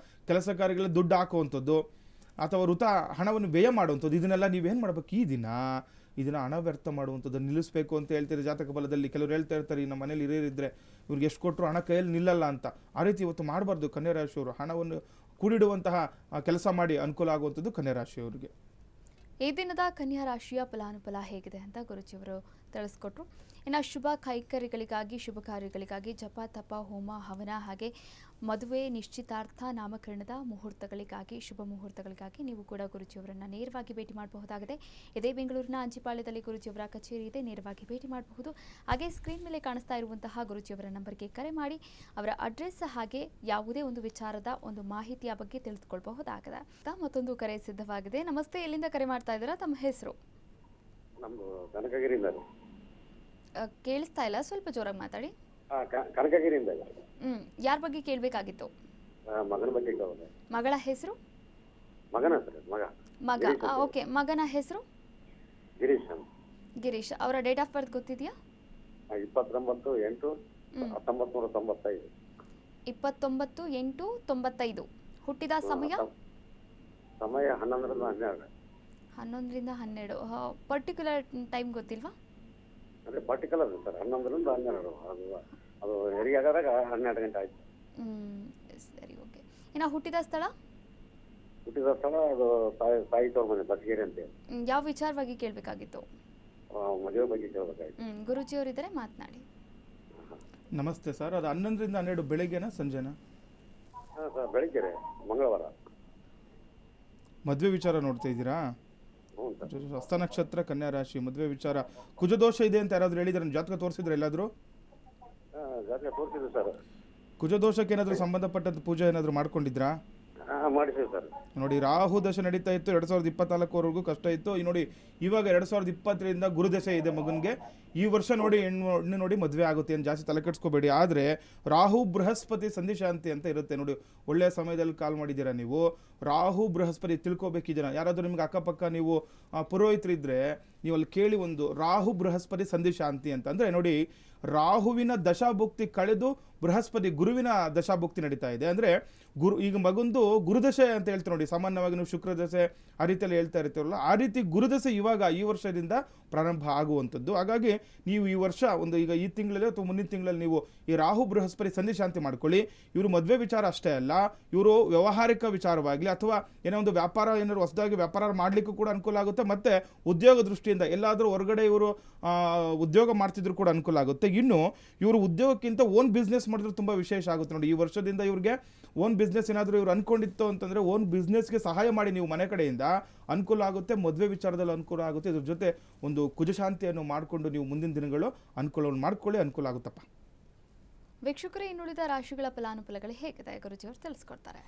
ಕೆಲಸ ಕಾರ್ಯಗಳಲ್ಲಿ ದುಡ್ಡು ಹಾಕುವಂಥದ್ದು ಅಥವಾ ವೃಥಾ ಹಣವನ್ನು ವ್ಯಯ ಮಾಡುವಂಥದ್ದು, ಇದನ್ನೆಲ್ಲ ನೀವೇನು ಮಾಡಬೇಕು, ಈ ದಿನ ಹಣ ವ್ಯರ್ಥ ಮಾಡುವಂಥದ್ದು ನಿಲ್ಲಿಸಬೇಕು ಅಂತ ಹೇಳ್ತೀರಿ ಜಾತಕ ಬಲದಲ್ಲಿ. ಕೆಲವರು ಹೇಳ್ತಾ ಇರ್ತಾರೆ, ನಮ್ಮ ಮನೇಲಿ ಹಿರಿಯರಿದ್ದರೆ ಇವ್ರಿಗೆ ಎಷ್ಟು ಕೊಟ್ಟರು ಹಣ ಕೈಯಲ್ಲಿ ನಿಲ್ಲಲ್ಲ ಅಂತ. ಆ ರೀತಿ ಇವತ್ತು ಮಾಡಬಾರ್ದು. ಕನ್ಯಾ ರಾಶಿಯವರು ಹಣವನ್ನು ಕೂಡಿಡುವಂತಹ ಕೆಲಸ ಮಾಡಿ ಅನುಕೂಲ ಆಗುವಂಥದ್ದು ಕನ್ಯಾ ರಾಶಿಯವರಿಗೆ. ಈ ದಿನದ ಕನ್ಯಾ ರಾಶಿಯ ಫಲಾನುಫಲ ಹೇಗಿದೆ ಅಂತ ಗುರುಜಿಯವರು ತಿಳಿಸ್ಕೊಟ್ರು. ಇನ್ನು ಶುಭ ಕೈಕರ್ಯಗಳಿಗಾಗಿ, ಶುಭ ಕಾರ್ಯಗಳಿಗಾಗಿ ಜಪ, ತಪ, ಹೋಮ, ಹವನ, ಹಾಗೆ ಮದುವೆ, ನಿಶ್ಚಿತಾರ್ಥ, ನಾಮಕರಣದ ಮುಹೂರ್ತಗಳಿಗಾಗಿ, ಶುಭ ಮುಹೂರ್ತಗಳಿಗಾಗಿ ನೀವು ಕೂಡ ಗುರುಜಿಯವರನ್ನು ನೇರವಾಗಿ ಭೇಟಿ ಮಾಡಬಹುದಾಗಿದೆ. ಇದೇ ಬೆಂಗಳೂರಿನ ಅಂಚಿಪಾಳ್ಯದಲ್ಲಿ ಗುರುಜಿಯವರ ಕಚೇರಿ ಇದೆ, ನೇರವಾಗಿ ಭೇಟಿ ಮಾಡಬಹುದು. ಹಾಗೆ ಸ್ಕ್ರೀನ್ ಮೇಲೆ ಕಾಣಿಸ್ತಾ ಇರುವಂತಹ ಗುರುಜಿಯವರ ನಂಬರ್ಗೆ ಕರೆ ಮಾಡಿ ಅವರ ಅಡ್ರೆಸ್ ಹಾಗೆ ಯಾವುದೇ ಒಂದು ವಿಚಾರದ ಒಂದು ಮಾಹಿತಿಯ ಬಗ್ಗೆ ತಿಳಿದುಕೊಳ್ಳಬಹುದಾಗಿದೆ. ಮತ್ತೊಂದು ಕರೆ ಸಿದ್ಧವಾಗಿದೆ. ನಮಸ್ತೆ, ಎಲ್ಲಿಂದ ಕರೆ ಮಾಡ್ತಾ ಇದ್ದೀರಾ? ತಮ್ಮ ಹೆಸರು? ನಮ್ದು ಕನಕಗಿರಿಯಿಂದ. ಕೇಳಿಸ್ತಾ ಇಲ್ಲ, ಸ್ವಲ್ಪ ಜೋರಾಗಿ ಮಾತಾಡಿ. ಕನಕಗಿರಿಯಿಂದ. ಯಾರ ಬಗ್ಗೆ ಕೇಳಬೇಕಾಗಿತ್ತು? ಮಗನ ಬಗ್ಗೆ ಕೇಳಿದೆ. ಮಗಳ ಹೆಸರು? ಮಗನ ಸರ್, ಮಗ. ಓಕೆ, ಮಗನ ಹೆಸರು? ಗಿರೀಶ್. ಗಿರೀಶ್. ಅವರ ಡೇಟ್ ಆಫ್ ಬರ್ತ್ ಗೊತ್ತಿದೆಯಾ? 29/8/1995. 29/8/95. ಹುಟ್ಟಿದ ಸಮಯ? ಸಮಯ 11ರಿಂದ 12. ಪರ್ಟಿಕ್ಯುಲರ್ ಟೈಮ್ ಗೊತ್ತಿಲ್ವಾ? ಅಂದ್ರೆ ಪರ್ಟಿಕ್ಯುಲರ್ ಸರ್, 11ರಿಂದ 12. ಅದು ಹೆರಿಗೆ ಆದಾಗ 12 ಗಂಟೆ ಆಯ್ತು. ಸರಿ, ಓಕೆ. ಇನ್ನು ಹುಟ್ಟಿದ ಸ್ಥಳ? ಅದು ತಾಯಿ ತೋರ್ ಮನೆ ಬಸಗೇರಿ ಅಂತ. ಯಾವ ವಿಚಾರವಾಗಿ ಕೇಳಬೇಕಾಗಿತ್ತು? ಮದುವೆ ಬಗ್ಗೆ ಕೇಳಬೇಕಾಯ್ತು. ಗುರುಜಿಯವರು ಇದ್ದಾರೆ, ಮಾತನಾಡಿ. ನಮಸ್ತೆ ಸರ್, ಅದು 11ರಿಂದ 12 ಬೆಳಿಗ್ಗೆನಾ ಸಂಜೆನಾ? ಸರ್, ಬೆಳಿಗ್ಗೆ, ಮಂಗಳವಾರ. ಮದುವೆ ವಿಚಾರ ನೋಡ್ತಾ ಇದ್ದೀರಾ? ಹಸ್ತ ನಕ್ಷತ್ರ, ಕನ್ಯಾ ರಾಶಿ, ಮದುವೆ ವಿಚಾರ. ಕುಜದೋಷ ಇದೆ ಅಂತ ಯಾರಾದ್ರೂ ಹೇಳಿದ್ರೆ ಜಾತಕ ತೋರಿಸಿದ್ರೆ ಎಲ್ಲಾದ್ರೂ? ಜಾತಕ ತೋರಿಸಿದ್ರು ಸರ್. ಕುಜದೋಷಕ್ಕೆ ಏನಾದರೂ ಸಂಬಂಧಪಟ್ಟಂತ ಪೂಜೆ ಏನಾದರೂ ಮಾಡ್ಕೊಂಡಿದ್ರಾ? ಮಾಡಿಸಿವಿ ಸರ್. ನೋಡಿ, ರಾಹು ದಶೆ ನಡೀತಾ ಇತ್ತು 2024ವರೆಗೂ ಕಷ್ಟ ಇತ್ತು. ನೋಡಿ, ಇವಾಗ 2020ರಿಂದ ಗುರುದಶೆ ಇದೆ ಮಗನಿಗೆ. ಈ ವರ್ಷ ನೋಡಿ ಹೆಣ್ಣು ನೋಡಿ ಮದುವೆ ಆಗುತ್ತೆ, ಏನು ಜಾಸ್ತಿ ತಲೆ ಕೆಡಿಸ್ಕೋಬೇಡಿ. ಆದರೆ ರಾಹು ಬೃಹಸ್ಪತಿ ಸಂಧಿಶಾಂತಿ ಅಂತ ಇರುತ್ತೆ ನೋಡಿ. ಒಳ್ಳೆಯ ಸಮಯದಲ್ಲಿ ಕಾಲ್ ಮಾಡಿದ್ದೀರಾ ನೀವು. ರಾಹು ಬೃಹಸ್ಪತಿ ತಿಳ್ಕೊಬೇಕಿದ್ದೀರಾ. ಯಾರಾದರೂ ನಿಮ್ಗೆ ಅಕ್ಕಪಕ್ಕ ನೀವು ಪುರೋಹಿತರಿದ್ದರೆ ನೀವು ಅಲ್ಲಿ ಕೇಳಿ ಒಂದು ರಾಹು ಬೃಹಸ್ಪತಿ ಸಂಧಿಶಾಂತಿ ಅಂತ. ಅಂದರೆ ನೋಡಿ, ರಾಹುವಿನ ದಶಾಭುಕ್ತಿ ಕಳೆದು ಬೃಹಸ್ಪತಿ ಗುರುವಿನ ದಶಾಭುಕ್ತಿ ನಡೀತಾ ಇದೆ. ಅಂದರೆ ಈಗ ಮಗಂದು ಗುರು ಗುರುದಶೆ ಅಂತ ಹೇಳ್ತಾರೆ ನೋಡಿ, ಸಾಮಾನ್ಯವಾಗಿ ನೀವು ಶುಕ್ರ ದಶೆ ಆ ರೀತಿಯಲ್ಲಿ ಹೇಳ್ತಾ ಇರ್ತೀವಲ್ಲ, ಆ ರೀತಿ ಗುರುದಶೆ ಇವಾಗ ಈ ವರ್ಷದಿಂದ ಪ್ರಾರಂಭ ಆಗುವಂಥದ್ದು. ಹಾಗಾಗಿ ನೀವು ಈ ವರ್ಷ ಒಂದು ಈಗ ಈ ತಿಂಗಳಲ್ಲಿ ಅಥವಾ ಮುಂದಿನ ತಿಂಗಳಲ್ಲಿ ನೀವು ಈ ರಾಹು ಬೃಹಸ್ಪತಿ ಸಂಧಿ ಶಾಂತಿ ಮಾಡ್ಕೊಳ್ಳಿ. ಇವರು ಮದುವೆ ವಿಚಾರ ಅಷ್ಟೇ ಅಲ್ಲ, ಇವರು ವ್ಯವಹಾರಿಕ ವಿಚಾರವಾಗಲಿ ಅಥವಾ ಏನೋ ಒಂದು ವ್ಯಾಪಾರ ಏನಾದ್ರು ಹೊಸದಾಗಿ ವ್ಯಾಪಾರ ಮಾಡಲಿಕ್ಕೂ ಕೂಡ ಅನುಕೂಲ ಆಗುತ್ತೆ. ಮತ್ತು ಉದ್ಯೋಗ ದೃಷ್ಟಿಯಿಂದ ಎಲ್ಲಾದರೂ ಹೊರಗಡೆ ಇವರು ಉದ್ಯೋಗ ಮಾಡ್ತಿದ್ರು ಕೂಡ ಅನುಕೂಲ ಆಗುತ್ತೆ. ಇನ್ನು ಇವರು ಉದ್ಯೋಗಕ್ಕಿಂತ ಓನ್ ಬಿಸ್ನೆಸ್ ಮಾಡಿದ್ರೆ ತುಂಬ ವಿಶೇಷ ಆಗುತ್ತೆ ನೋಡಿ. ಈ ವರ್ಷದಿಂದ ಇವ್ರಿಗೆ ಓನ್ ಬಿಸ್ನೆಸ್ ಏನಾದರೂ ಇವ್ರು ಅನ್ಕೊಂಡಿತ್ತು ಅಂತಂದರೆ ಓನ್ ಬಿಸ್ನೆಸ್ಗೆ ಸಹಾಯ ಮಾಡಿ ನೀವು ಮನೆ ಕಡೆಯಿಂದ ಅನುಕೂಲ ಆಗುತ್ತೆ. ಮದುವೆ ವಿಚಾರದಲ್ಲಿ ಅನುಕೂಲ ಆಗುತ್ತೆ. ಇದ್ರ ಜೊತೆ ಒಂದು ಕುಜಶಾಂತಿಯನ್ನು ಮಾಡಿಕೊಂಡು ನೀವು ಮುಂದಿನ ದಿನಗಳು ಅನುಕೂಲವನ್ನು ಮಾಡ್ಕೊಳ್ಳಿ, ಅನುಕೂಲ ಆಗುತ್ತಪ್ಪ. ವೀಕ್ಷಕರೇ, ಇನ್ನುಳಿದ ರಾಶಿಗಳ ಫಲಾನುಫಲಗಳು ಹೇಗಿದೆ ಗುರುಜಿಯವರು ತಿಳಿಸ್ಕೊಡ್ತಾರೆ.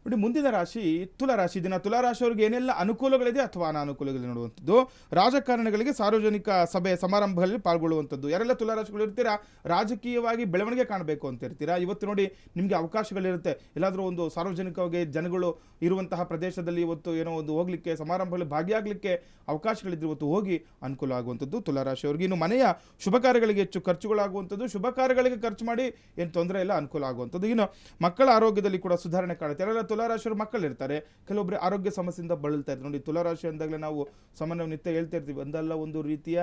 ನೋಡಿ, ಮುಂದಿನ ರಾಶಿ ತುಲಾರಾಶಿ. ದಿನ ತುಲಾರಾಶಿಯವರಿಗೆ ಏನೆಲ್ಲ ಅನುಕೂಲಗಳಿದೆ ಅಥವಾ ಅನಾನುಕೂಲಗಳಿದೆ ನೋಡುವಂಥದ್ದು. ರಾಜಕಾರಣಿಗಳಿಗೆ ಸಾರ್ವಜನಿಕ ಸಭೆ ಸಮಾರಂಭಗಳಲ್ಲಿ ಪಾಲ್ಗೊಳ್ಳುವಂಥದ್ದು. ಯಾರೆಲ್ಲ ತುಲಾರಾಶಿಗಳು ಇರ್ತೀರಾ, ರಾಜಕೀಯವಾಗಿ ಬೆಳವಣಿಗೆ ಕಾಣಬೇಕು ಅಂತ ಇರ್ತೀರಾ, ಇವತ್ತು ನೋಡಿ ನಿಮಗೆ ಅವಕಾಶಗಳಿರುತ್ತೆ. ಎಲ್ಲಾದರೂ ಒಂದು ಸಾರ್ವಜನಿಕವಾಗಿ ಜನಗಳು ಇರುವಂತಹ ಪ್ರದೇಶದಲ್ಲಿ ಇವತ್ತು ಏನೋ ಒಂದು ಹೋಗ್ಲಿಕ್ಕೆ, ಸಮಾರಂಭಗಳಲ್ಲಿ ಭಾಗಿಯಾಗಲಿಕ್ಕೆ ಅವಕಾಶಗಳಿದ್ರೆ ಇವತ್ತು ಹೋಗಿ ಅನುಕೂಲ ಆಗುವಂಥದ್ದು ತುಲಾರಾಶಿಯವರಿಗೆ. ಇನ್ನು ಮನೆಯ ಶುಭ ಕಾರ್ಯಗಳಿಗೆ ಹೆಚ್ಚು ಖರ್ಚುಗಳಾಗುವಂಥದ್ದು, ಶುಭ ಕಾರ್ಯಗಳಿಗೆ ಖರ್ಚು ಮಾಡಿ ಏನು ತೊಂದರೆ ಇಲ್ಲ, ಅನುಕೂಲ ಆಗುವಂಥದ್ದು. ಇನ್ನು ಮಕ್ಕಳ ಆರೋಗ್ಯದಲ್ಲಿ ಕೂಡ ಸುಧಾರಣೆ ಕಾಣುತ್ತೆ. ಯಾರೆಲ್ಲ ತುಲಾರಾಶಿಯವರು ಮಕ್ಕಳಿರ್ತಾರೆ, ಕೆಲವೊಬ್ಬರು ಆರೋಗ್ಯ ಸಮಸ್ಯೆಯಿಂದ ಬಳಲ್ತಾ ಇರ್ತಾರೆ ನೋಡಿ. ತುಲಾರಾಶಿ ಅಂದಾಗಲೇ ನಾವು ಸಾಮಾನ್ಯ ನಿತ್ಯ ಹೇಳ್ತಾ ಇರ್ತೀವಿ, ಒಂದಲ್ಲ ಒಂದು ರೀತಿಯ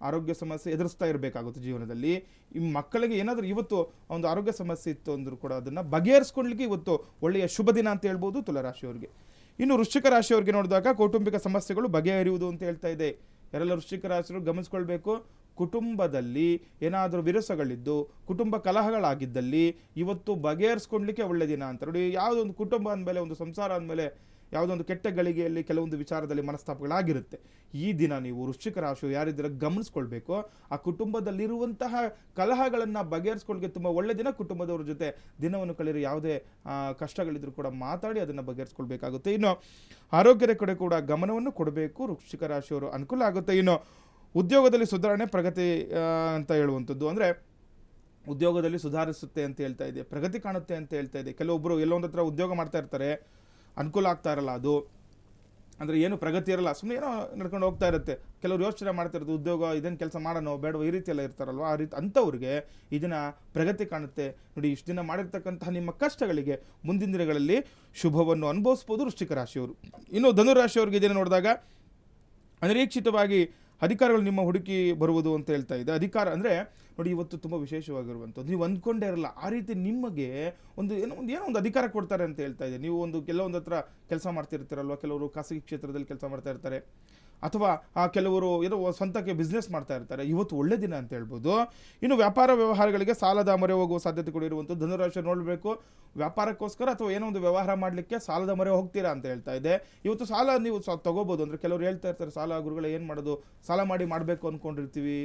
ಆರೋಗ್ಯ ಸಮಸ್ಯೆ ಎದುರಿಸ್ತಾ ಇರಬೇಕಾಗುತ್ತೆ ಜೀವನದಲ್ಲಿ. ಈ ಮಕ್ಕಳಿಗೆ ಏನಾದರೂ ಇವತ್ತು ಒಂದು ಆರೋಗ್ಯ ಸಮಸ್ಯೆ ಇತ್ತು ಅಂದರೂ ಕೂಡ ಅದನ್ನು ಬಗೆಹರಿಸ್ಕೊಳ್ಳಿಕ್ಕೆ ಇವತ್ತು ಒಳ್ಳೆಯ ಶುಭ ದಿನ ಅಂತ ಹೇಳ್ಬೋದು ತುಲಾರಾಶಿಯವರಿಗೆ. ಇನ್ನು ವೃಶ್ಚಿಕ ರಾಶಿಯವರಿಗೆ ನೋಡಿದಾಗ ಕೌಟುಂಬಿಕ ಸಮಸ್ಯೆಗಳು ಬಗೆಹರಿಯುವುದು ಅಂತ ಹೇಳ್ತಾ ಇದೆ. ಯಾರೆಲ್ಲ ವೃಶ್ಚಿಕ ರಾಶಿಯವರು ಗಮನಿಸ್ಕೊಳ್ಬೇಕು, ಕುಟುಂಬದಲ್ಲಿ ಏನಾದರೂ ವಿರಸಗಳಿದ್ದು, ಕುಟುಂಬ ಕಲಹಗಳಾಗಿದ್ದಲ್ಲಿ ಇವತ್ತು ಬಗೆಹರಿಸ್ಕೊಳ್ಲಿಕ್ಕೆ ಒಳ್ಳೆ ದಿನ ಅಂತ ನೋಡಿ. ಯಾವುದೊಂದು ಕುಟುಂಬ ಅಂದಮೇಲೆ, ಒಂದು ಸಂಸಾರ ಅಂದಮೇಲೆ ಯಾವುದೊಂದು ಕೆಟ್ಟ ಗಳಿಗೆಯಲ್ಲಿ ಕೆಲವೊಂದು ವಿಚಾರದಲ್ಲಿ ಮನಸ್ತಾಪಗಳಾಗಿರುತ್ತೆ. ಈ ದಿನ ನೀವು ವೃಶ್ಚಿಕ ರಾಶಿಯು ಯಾರಿದ್ದೀರ ಗಮನಿಸ್ಕೊಳ್ಬೇಕು, ಆ ಕುಟುಂಬದಲ್ಲಿರುವಂತಹ ಕಲಹಗಳನ್ನು ಬಗೆಹರಿಸ್ಕೊಳ್ಳಿಕ್ಕೆ ತುಂಬ ಒಳ್ಳೆ ದಿನ. ಕುಟುಂಬದವ್ರ ಜೊತೆ ದಿನವನ್ನು ಕಳೆಯಿರಿ, ಯಾವುದೇ ಕಷ್ಟಗಳಿದ್ರೂ ಕೂಡ ಮಾತಾಡಿ ಅದನ್ನು ಬಗೆಹರಿಸ್ಕೊಳ್ಬೇಕಾಗುತ್ತೆ. ಇನ್ನು ಆರೋಗ್ಯದ ಕಡೆ ಕೂಡ ಗಮನವನ್ನು ಕೊಡಬೇಕು ವೃಶ್ಚಿಕ ರಾಶಿಯವರು, ಅನುಕೂಲ ಆಗುತ್ತೆ. ಇನ್ನು ಉದ್ಯೋಗದಲ್ಲಿ ಸುಧಾರಣೆ ಪ್ರಗತಿ ಅಂತ ಹೇಳುವಂಥದ್ದು, ಅಂದರೆ ಉದ್ಯೋಗದಲ್ಲಿ ಸುಧಾರಿಸುತ್ತೆ ಅಂತ ಹೇಳ್ತಾ ಇದೆ, ಪ್ರಗತಿ ಕಾಣುತ್ತೆ ಅಂತ ಹೇಳ್ತಾ ಇದೆ. ಕೆಲವೊಬ್ಬರು ಎಲ್ಲೊಂದು ಹತ್ರ ಉದ್ಯೋಗ ಮಾಡ್ತಾ ಇರ್ತಾರೆ, ಅನುಕೂಲ ಆಗ್ತಾ ಇರಲ್ಲ, ಅದು ಅಂದರೆ ಏನು ಪ್ರಗತಿ ಇರಲ್ಲ, ಸುಮ್ಮನೆ ಏನೋ ನಡ್ಕೊಂಡು ಹೋಗ್ತಾ ಇರುತ್ತೆ. ಕೆಲವರು ಯೋಚನೆ ಮಾಡ್ತಾ ಇರೋದು ಉದ್ಯೋಗ ಇದೇನು ಕೆಲಸ ಮಾಡೋಣ ಬೇಡವ ಈ ರೀತಿ ಎಲ್ಲ ಇರ್ತಾರಲ್ವ, ಆ ರೀತಿ ಅಂಥವ್ರಿಗೆ ಇದನ್ನು ಪ್ರಗತಿ ಕಾಣುತ್ತೆ ನೋಡಿ. ಇಷ್ಟು ದಿನ ಮಾಡಿರ್ತಕ್ಕಂತಹ ನಿಮ್ಮ ಕಷ್ಟಗಳಿಗೆ ಮುಂದಿನ ದಿನಗಳಲ್ಲಿ ಶುಭವನ್ನು ಅನುಭವಿಸ್ಬೋದು ವೃಶ್ಚಿಕ ರಾಶಿಯವರು. ಇನ್ನು ಧನುರಾಶಿಯವ್ರಿಗೆ ಇದನ್ನು ನೋಡಿದಾಗ ಅನಿರೀಕ್ಷಿತವಾಗಿ ಅಧಿಕಾರಗಳು ನಿಮ್ಮ ಹುಡುಕಿ ಬರುವುದು ಅಂತ ಹೇಳ್ತಾ ಇದೆ. ಅಧಿಕಾರ ಅಂದರೆ ನೋಡಿ ಇವತ್ತು ತುಂಬ ವಿಶೇಷವಾಗಿರುವಂಥದ್ದು, ನೀವು ಅಂದ್ಕೊಂಡೇ ಇರಲ್ಲ ಆ ರೀತಿ ನಿಮಗೆ ಏನೋ ಒಂದು ಅಧಿಕಾರ ಕೊಡ್ತಾರೆ ಅಂತ ಹೇಳ್ತಾ ಇದೆ. ನೀವು ಕೆಲವೊಂದು ಹತ್ರ ಕೆಲಸ ಮಾಡ್ತಿರ್ತೀರಲ್ವ, ಕೆಲವರು ಖಾಸಗಿ ಕ್ಷೇತ್ರದಲ್ಲಿ ಕೆಲಸ ಮಾಡ್ತಾ ಇರ್ತಾರೆ, ಅಥವಾ ಕೆಲವರು ಏನೋ ಸ್ವಂತಕ್ಕೆ ಬಿಸ್ನೆಸ್ ಮಾಡ್ತಾ ಇರ್ತಾರೆ, ಇವತ್ತು ಒಳ್ಳೆ ದಿನ ಅಂತ ಹೇಳ್ಬೋದು. ಇನ್ನು ವ್ಯಾಪಾರ ವ್ಯವಹಾರಗಳಿಗೆ ಸಾಲದ ಮೊರೆ ಹೋಗುವ ಸಾಧ್ಯತೆಗಳು ಇರುವಂಥದ್ದು. ಧನುರಾಶಿ ನೋಡಬೇಕು, ವ್ಯಾಪಾರಕ್ಕೋಸ್ಕರ ಅಥವಾ ಏನೋ ಒಂದು ವ್ಯವಹಾರ ಮಾಡಲಿಕ್ಕೆ ಸಾಲದ ಮೊರೆ ಹೋಗ್ತೀರಾ ಅಂತ ಹೇಳ್ತಾ ಇದೆ. ಇವತ್ತು ಸಾಲ ನೀವು ತಗೋಬೋದು. ಅಂದರೆ ಕೆಲವರು ಹೇಳ್ತಾ ಇರ್ತಾರೆ, ಸಾಲ ಗುರುಗಳೇ ಏನು ಮಾಡೋದು, ಸಾಲ ಮಾಡಬೇಕು ಅಂದ್ಕೊಂಡಿರ್ತೀವಿ,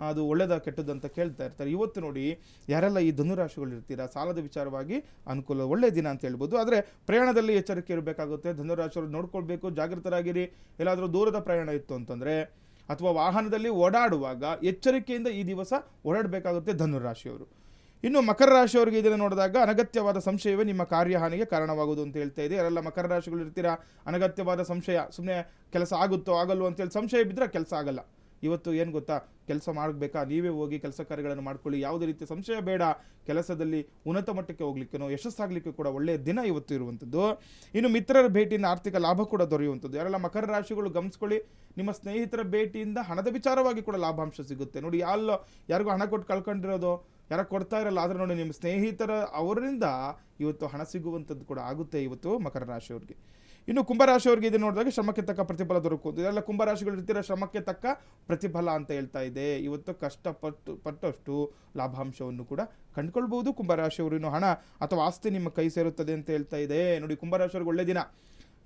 ಅದು ಒಳ್ಳೇದ ಕೆಟ್ಟದ್ದು ಅಂತ ಕೇಳ್ತಾ ಇರ್ತಾರೆ. ಇವತ್ತು ನೋಡಿ ಯಾರೆಲ್ಲ ಈ ಧನುರಾಶಿಗಳು ಇರ್ತೀರಾ, ಸಾಲದ ವಿಚಾರವಾಗಿ ಅನುಕೂಲ ಒಳ್ಳೆಯ ದಿನ ಅಂತ ಹೇಳ್ಬೋದು. ಆದರೆ ಪ್ರಯಾಣದಲ್ಲಿ ಎಚ್ಚರಿಕೆ ಇರಬೇಕಾಗುತ್ತೆ. ಧನುರಾಶಿಯವರು ನೋಡ್ಕೊಳ್ಬೇಕು, ಜಾಗೃತರಾಗಿರಿ. ಎಲ್ಲಾದರೂ ದೂರದ ಪ್ರಯಾಣ ಇತ್ತು ಅಂತಂದರೆ ಅಥವಾ ವಾಹನದಲ್ಲಿ ಓಡಾಡುವಾಗ ಎಚ್ಚರಿಕೆಯಿಂದ ಈ ದಿವಸ ಓಡಾಡಬೇಕಾಗುತ್ತೆ ಧನುರಾಶಿಯವರು. ಇನ್ನು ಮಕರ ರಾಶಿಯವರಿಗೆ ಇದನ್ನು ನೋಡಿದಾಗ ಅನಗತ್ಯವಾದ ಸಂಶಯವೇ ನಿಮ್ಮ ಕಾರ್ಯಹಾನಿಗೆ ಕಾರಣವಾಗುವುದು ಅಂತ ಹೇಳ್ತಾ ಇದೆ. ಯಾರೆಲ್ಲ ಮಕರ ರಾಶಿಗಳು ಇರ್ತೀರಾ, ಅನಗತ್ಯವಾದ ಸಂಶಯ, ಸುಮ್ಮನೆ ಕೆಲಸ ಆಗುತ್ತೋ ಆಗಲ್ವೋ ಅಂತೇಳಿ ಸಂಶಯ ಬಿದ್ದರೆ ಕೆಲಸ ಆಗಲ್ಲ. ಇವತ್ತು ಏನು ಗೊತ್ತಾ, ಕೆಲಸ ಮಾಡಬೇಕಾ ನೀವೇ ಹೋಗಿ ಕೆಲಸ ಕಾರ್ಯಗಳನ್ನು ಮಾಡ್ಕೊಳ್ಳಿ, ಯಾವುದೇ ರೀತಿಯ ಸಂಶಯ ಬೇಡ. ಕೆಲಸದಲ್ಲಿ ಉನ್ನತ ಮಟ್ಟಕ್ಕೆ ಹೋಗ್ಲಿಕ್ಕೇನೋ ಯಶಸ್ಸಾಗಲಿಕ್ಕೆ ಕೂಡ ಒಳ್ಳೆಯ ದಿನ ಇವತ್ತು ಇರುವಂಥದ್ದು. ಇನ್ನು ಮಿತ್ರರ ಭೇಟಿಯಿಂದ ಆರ್ಥಿಕ ಲಾಭ ಕೂಡ ದೊರೆಯುವಂಥದ್ದು. ಯಾರೆಲ್ಲ ಮಕರ ರಾಶಿಗಳು ಗಮನಿಸ್ಕೊಳ್ಳಿ, ನಿಮ್ಮ ಸ್ನೇಹಿತರ ಭೇಟಿಯಿಂದ ಹಣದ ವಿಚಾರವಾಗಿ ಕೂಡ ಲಾಭಾಂಶ ಸಿಗುತ್ತೆ ನೋಡಿ. ಯಾರಿಗೂ ಹಣ ಕೊಟ್ಟು ಕಳ್ಕೊಂಡಿರೋದು, ಯಾರು ಕೊಡ್ತಾ ಇರಲ್ಲ, ಆದರೆ ನೋಡಿ ನಿಮ್ಮ ಸ್ನೇಹಿತರ ಅವರಿಂದ ಇವತ್ತು ಹಣ ಸಿಗುವಂಥದ್ದು ಕೂಡ ಆಗುತ್ತೆ ಇವತ್ತು ಮಕರ ರಾಶಿಯವ್ರಿಗೆ. ಇನ್ನು ಕುಂಭರಾಶಿಯವರಿಗೆ ಇದನ್ನು ನೋಡಿದಾಗ ಶ್ರಮಕ್ಕೆ ತಕ್ಕ ಪ್ರತಿಫಲ ದೊರಕುವುದು. ಇದೆಲ್ಲ ಕುಂಭರಾಶಿಗಳು ಇರ್ತೀರ, ಶ್ರಮಕ್ಕೆ ತಕ್ಕ ಪ್ರತಿಫಲ ಅಂತ ಹೇಳ್ತಾ ಇದೆ. ಇವತ್ತು ಕಷ್ಟಪಟ್ಟಷ್ಟು ಲಾಭಾಂಶವನ್ನು ಕೂಡ ಕಂಡುಕೊಳ್ಬಹುದು ಕುಂಭರಾಶಿಯವರು. ಇನ್ನು ಹಣ ಅಥವಾ ಆಸ್ತಿ ನಿಮ್ಮ ಕೈ ಸೇರುತ್ತದೆ ಅಂತ ಹೇಳ್ತಾ ಇದೆ ನೋಡಿ. ಕುಂಭರಾಶಿಯವ್ರಿಗೆ ಒಳ್ಳೆ ದಿನ.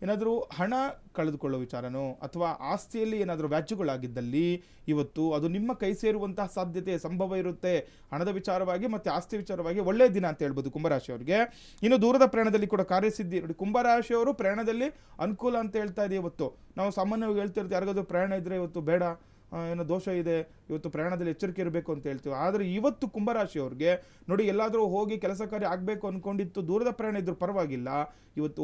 ಏನಾದರೂ ಹಣ ಕಳೆದುಕೊಳ್ಳೋ ವಿಚಾರನೋ ಅಥವಾ ಆಸ್ತಿಯಲ್ಲಿ ಏನಾದರೂ ವ್ಯಾಜ್ಯಗಳಾಗಿದ್ದಲ್ಲಿ ಇವತ್ತು ಅದು ನಿಮ್ಮ ಕೈ ಸೇರುವಂತಹ ಸಾಧ್ಯತೆ ಸಂಭವ ಇರುತ್ತೆ. ಹಣದ ವಿಚಾರವಾಗಿ ಮತ್ತು ಆಸ್ತಿ ವಿಚಾರವಾಗಿ ಒಳ್ಳೆಯ ದಿನ ಅಂತ ಹೇಳ್ಬೋದು ಕುಂಭರಾಶಿಯವರಿಗೆ. ಇನ್ನು ದೂರದ ಪ್ರಯಾಣದಲ್ಲಿ ಕೂಡ ಕಾರ್ಯಸಿದ್ಧಿ ನೋಡಿ. ಕುಂಭರಾಶಿಯವರು ಪ್ರಯಾಣದಲ್ಲಿ ಅನುಕೂಲ ಅಂತ ಹೇಳ್ತಾ ಇದೆ. ಇವತ್ತು ನಾವು ಸಾಮಾನ್ಯವಾಗಿ ಹೇಳ್ತಿರ್ತೀವಿ, ಯಾರಿಗಾದ್ರೂ ಪ್ರಯಾಣ ಇದ್ದರೆ ಇವತ್ತು ಬೇಡ, ಏನೋ ದೋಷ ಇದೆ, ಇವತ್ತು ಪ್ರಯಾಣದಲ್ಲಿ ಎಚ್ಚರಿಕೆ ಇರಬೇಕು ಅಂತ ಹೇಳ್ತೀವಿ. ಆದರೆ ಇವತ್ತು ಕುಂಭರಾಶಿಯವ್ರಿಗೆ ನೋಡಿ, ಎಲ್ಲಾದರೂ ಹೋಗಿ ಕೆಲಸ ಕಾರ್ಯ ಆಗಬೇಕು ಅಂದ್ಕೊಂಡಿತ್ತು, ದೂರದ ಪ್ರಯಾಣ ಇದ್ರೂ ಪರವಾಗಿಲ್ಲ, ಇವತ್ತು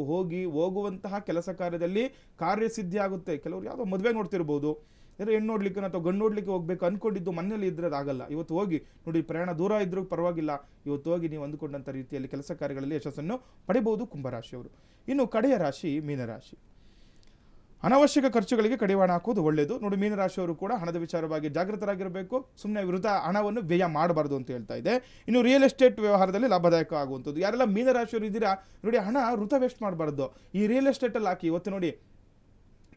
ಹೋಗುವಂತಹ ಕೆಲಸ ಕಾರ್ಯದಲ್ಲಿ ಕಾರ್ಯಸಿದ್ಧಿ ಆಗುತ್ತೆ. ಕೆಲವರು ಯಾವುದೋ ಮದುವೆ ನೋಡ್ತಿರ್ಬೋದು, ಯಾರೋ ಹೆಣ್ಣು ನೋಡ್ಲಿಕ್ಕೆ ಅಥವಾ ಗಂಡು ನೋಡ್ಲಿಕ್ಕೆ ಹೋಗ್ಬೇಕು ಅಂದ್ಕೊಂಡಿದ್ದು ಮನೇಲಿ ಇದ್ರೆ ಆಗಲ್ಲ. ಇವತ್ತು ಹೋಗಿ ನೋಡಿ, ಪ್ರಯಾಣ ದೂರ ಇದ್ರೂ ಪರವಾಗಿಲ್ಲ, ಇವತ್ತು ಹೋಗಿ ನೀವು ಅಂದುಕೊಂಡಂಥ ರೀತಿಯಲ್ಲಿ ಕೆಲಸ ಕಾರ್ಯಗಳಲ್ಲಿ ಯಶಸ್ಸನ್ನು ಪಡಿಬಹುದು ಕುಂಭರಾಶಿಯವರು. ಇನ್ನು ಕಡೆಯ ರಾಶಿ ಮೀನರಾಶಿ. ಅನಾವಶ್ಯಕ ಖರ್ಚುಗಳಿಗೆ ಕಡಿವಾಣ ಹಾಕೋದು ಒಳ್ಳೆಯದು. ನೋಡಿ, ಮೀನರಾಶಿಯವರು ಕೂಡ ಹಣದ ವಿಚಾರವಾಗಿ ಜಾಗೃತರಾಗಿರಬೇಕು. ಸುಮ್ಮನೆ ವಿರುದ್ಧ ಹಣವನ್ನು ವ್ಯಯ ಮಾಡಬಾರ್ದು ಅಂತ ಹೇಳ್ತಾ ಇದೆ. ಇನ್ನು ರಿಯಲ್ ಎಸ್ಟೇಟ್ ವ್ಯವಹಾರದಲ್ಲಿ ಲಾಭದಾಯಕ ಆಗುವಂಥದ್ದು. ಯಾರೆಲ್ಲ ಮೀನರಾಶಿಯವರು ಇದ್ದೀರಾ ನೋಡಿ, ಹಣ ವೃಥ ವೇಸ್ಟ್ ಮಾಡಬಾರ್ದು. ಈ ರಿಯಲ್ ಎಸ್ಟೇಟಲ್ಲಿ ಹಾಕಿ. ಇವತ್ತು ನೋಡಿ,